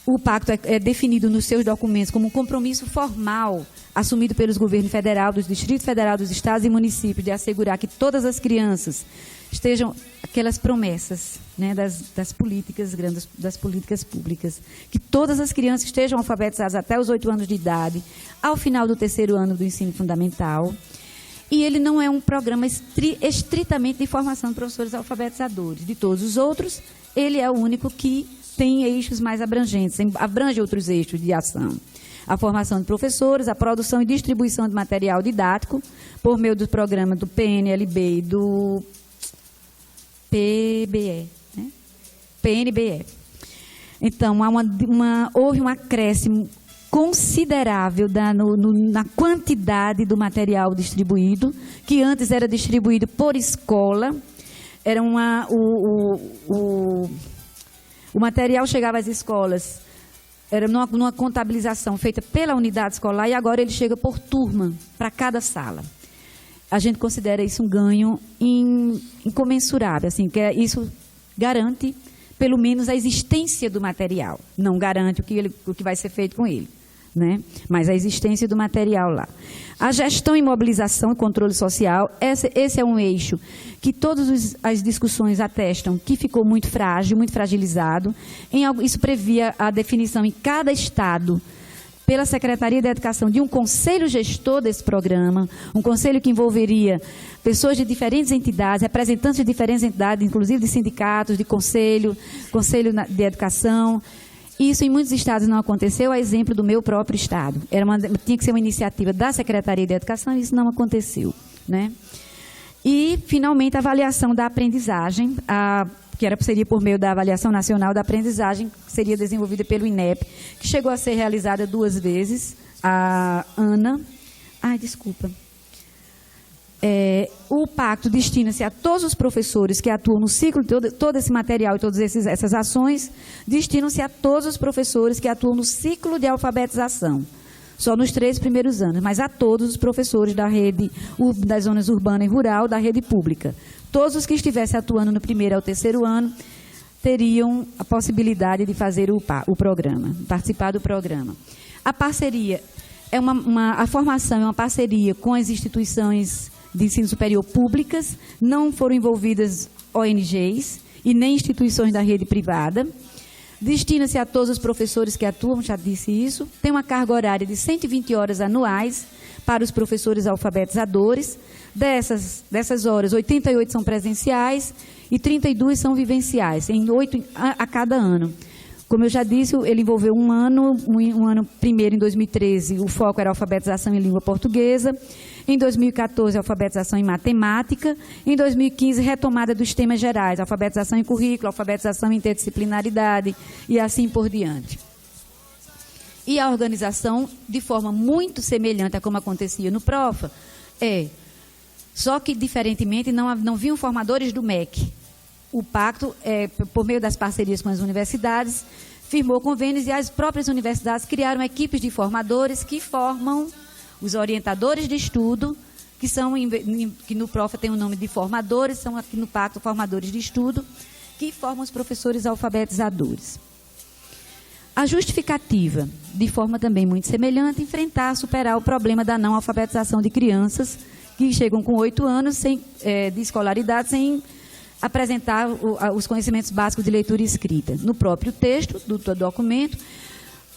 O pacto é definido nos seus documentos como um compromisso formal assumido pelos governos federal, dos distritos federais, dos estados e municípios de assegurar que todas as crianças estejam aquelas promessas, né, das políticas públicas, que todas as crianças estejam alfabetizadas até os 8 anos de idade, ao final do 3º ano do ensino fundamental. E ele não é um programa estritamente de formação de professores alfabetizadores. De todos os outros, ele é o único que tem eixos mais abrangentes, abrange outros eixos de ação. A formação de professores, a produção e distribuição de material didático, por meio do programa do PNLB e do PBE, né? PNBE. Então, houve um acréscimo considerável na quantidade do material distribuído, que antes era distribuído por escola. Era o material chegava às escolas, era numa contabilização feita pela unidade escolar, e agora ele chega por turma, para cada sala. A gente considera isso um ganho incomensurável, assim, que isso garante, pelo menos, a existência do material. Não garante o que vai ser feito com ele, né? Mas a existência do material lá. A gestão e mobilização e controle social, esse é um eixo que todas as discussões atestam que ficou muito frágil, muito fragilizado. Isso previa a definição em cada estado, pela Secretaria de Educação, de um conselho gestor desse programa, um conselho que envolveria pessoas de diferentes entidades, representantes de diferentes entidades, inclusive de sindicatos, de conselho de educação. Isso em muitos estados não aconteceu, a exemplo do meu próprio estado. Tinha que ser uma iniciativa da Secretaria de Educação e isso não aconteceu, né? E, finalmente, a avaliação da aprendizagem, seria por meio da Avaliação Nacional da Aprendizagem, que seria desenvolvida pelo INEP, que chegou a ser realizada 2 vezes. A ANA... desculpa. O pacto destina-se a todos os professores que atuam no ciclo, todo esse material e todas essas ações, destinam-se a todos os professores que atuam no ciclo de alfabetização, só nos 3 primeiros anos, mas a todos os professores da rede, das zonas urbana e rural, da rede pública. Todos os que estivessem atuando no 1º ao 3º ano teriam a possibilidade de fazer o programa, participar do programa. A parceria, a formação é uma parceria com as instituições de ensino superior públicas, não foram envolvidas ONGs e nem instituições da rede privada. Destina-se a todos os professores que atuam, já disse isso. Tem uma carga horária de 120 horas anuais para os professores alfabetizadores. Dessas horas, 88 são presenciais e 32 são vivenciais, em 8 a cada ano. Como eu já disse, ele envolveu um ano primeiro, em 2013, o foco era alfabetização em língua portuguesa. Em 2014, alfabetização em matemática. Em 2015, retomada dos temas gerais, alfabetização em currículo, alfabetização em interdisciplinaridade e assim por diante. E a organização, de forma muito semelhante a como acontecia no PROFA, só que, diferentemente, não vinham formadores do MEC. O pacto, por meio das parcerias com as universidades, firmou convênios e as próprias universidades criaram equipes de formadores que formam os orientadores de estudo, que no PROFA tem o nome de formadores, são aqui no pacto formadores de estudo, que formam os professores alfabetizadores. A justificativa, de forma também muito semelhante, superar o problema da não alfabetização de crianças que chegam com 8 anos de escolaridade sem apresentar os conhecimentos básicos de leitura e escrita. No próprio texto do documento,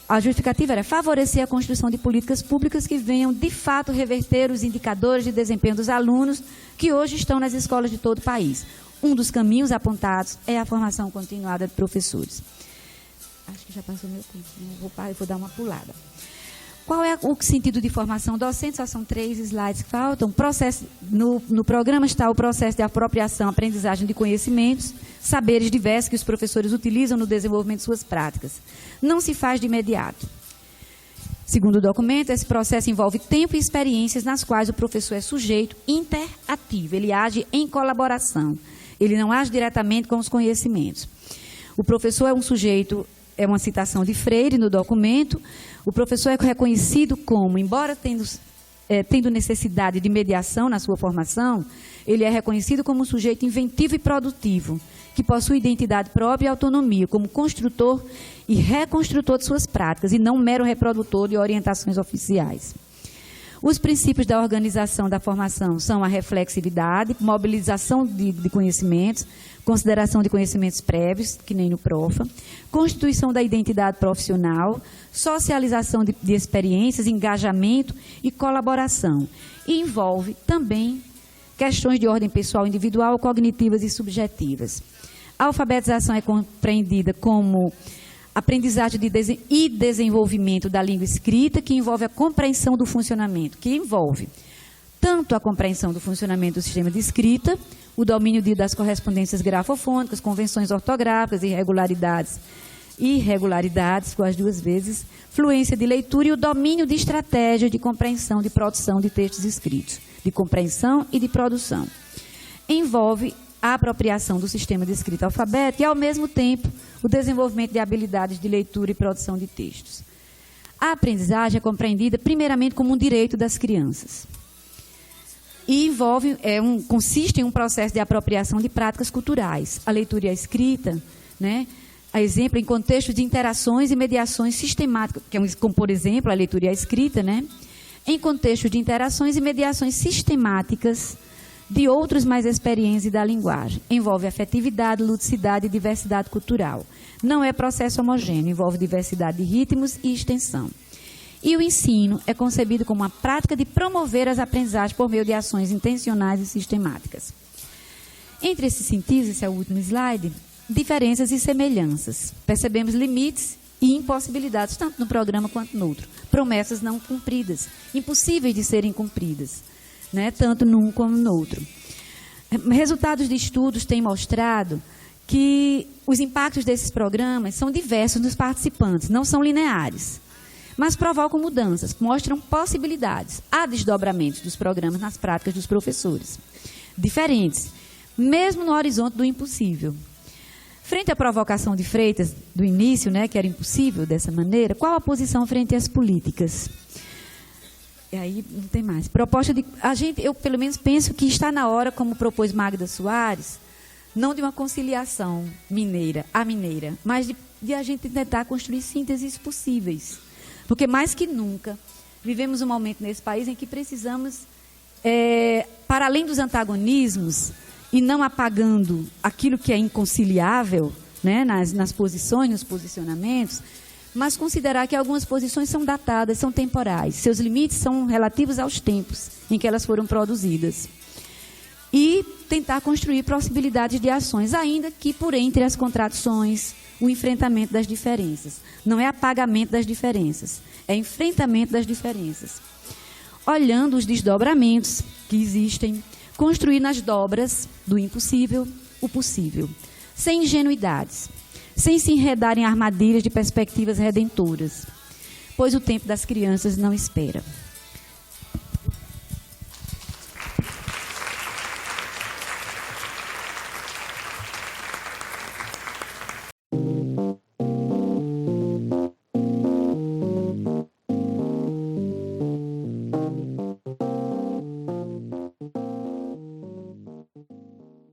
a justificativa era favorecer a construção de políticas públicas que venham, de fato, reverter os indicadores de desempenho dos alunos que hoje estão nas escolas de todo o país. Um dos caminhos apontados é a formação continuada de professores. Acho que já passou meu tempo, eu vou dar uma pulada. Qual é o sentido de formação docente? Só são 3 slides que faltam. No programa está o processo de apropriação, aprendizagem de conhecimentos, saberes diversos que os professores utilizam no desenvolvimento de suas práticas. Não se faz de imediato. Segundo o documento, esse processo envolve tempo e experiências nas quais o professor é sujeito interativo. Ele age em colaboração. Ele não age diretamente com os conhecimentos. O professor é um sujeito... É uma citação de Freire no documento. O professor é reconhecido como, embora tendo necessidade de mediação na sua formação, ele é reconhecido como um sujeito inventivo e produtivo, que possui identidade própria e autonomia, como construtor e reconstrutor de suas práticas, e não mero reprodutor de orientações oficiais. Os princípios da organização da formação são a reflexividade, mobilização de conhecimentos, consideração de conhecimentos prévios, que nem no PROFA, constituição da identidade profissional, socialização de experiências, engajamento e colaboração. E envolve também questões de ordem pessoal, individual, cognitivas e subjetivas. A alfabetização é compreendida como aprendizagem e desenvolvimento da língua escrita, que envolve a compreensão do funcionamento, que envolve tanto a compreensão do funcionamento do sistema de escrita, o domínio das correspondências grafofônicas, convenções ortográficas, irregularidades, com as duas vezes, fluência de leitura e o domínio de estratégia de compreensão, de produção de textos escritos, de compreensão e de produção. Envolve a apropriação do sistema de escrita alfabética e, ao mesmo tempo, o desenvolvimento de habilidades de leitura e produção de textos. A aprendizagem é compreendida primeiramente como um direito das crianças e consiste em um processo de apropriação de práticas culturais. A leitura e a escrita, né, a exemplo, em contextos de interações e mediações sistemáticas, como, por exemplo, a leitura e a escrita, né, em contexto de interações e mediações sistemáticas de outros mais experientes da linguagem. Envolve afetividade, ludicidade e diversidade cultural. Não é processo homogêneo, envolve diversidade de ritmos e extensão. E o ensino é concebido como uma prática de promover as aprendizagens por meio de ações intencionais e sistemáticas. Entre esses sentidos, esse é o último slide, diferenças e semelhanças. Percebemos limites e impossibilidades, tanto no programa quanto no outro. Promessas não cumpridas, impossíveis de serem cumpridas, né, tanto num como no outro. Resultados de estudos têm mostrado que os impactos desses programas são diversos nos participantes, não são lineares, mas provocam mudanças, mostram possibilidades. Há desdobramentos dos programas nas práticas dos professores, diferentes, mesmo no horizonte do impossível. Frente à provocação de Freitas, do início, né, que era impossível dessa maneira, qual a posição frente às políticas? E aí não tem mais. Proposta de... eu pelo menos penso que está na hora, como propôs Magda Soares, não de uma conciliação mineira, mas de a gente tentar construir sínteses possíveis. Porque mais que nunca, vivemos um momento nesse país em que precisamos, para além dos antagonismos, e não apagando aquilo que é inconciliável, né, nas posições, nos posicionamentos, mas considerar que algumas posições são datadas, são temporais, seus limites são relativos aos tempos em que elas foram produzidas. E tentar construir possibilidades de ações, ainda que por entre as contradições, o enfrentamento das diferenças. Não é apagamento das diferenças, é enfrentamento das diferenças. Olhando os desdobramentos que existem, construir nas dobras do impossível o possível, sem ingenuidades, sem se enredar em armadilhas de perspectivas redentoras, pois o tempo das crianças não espera.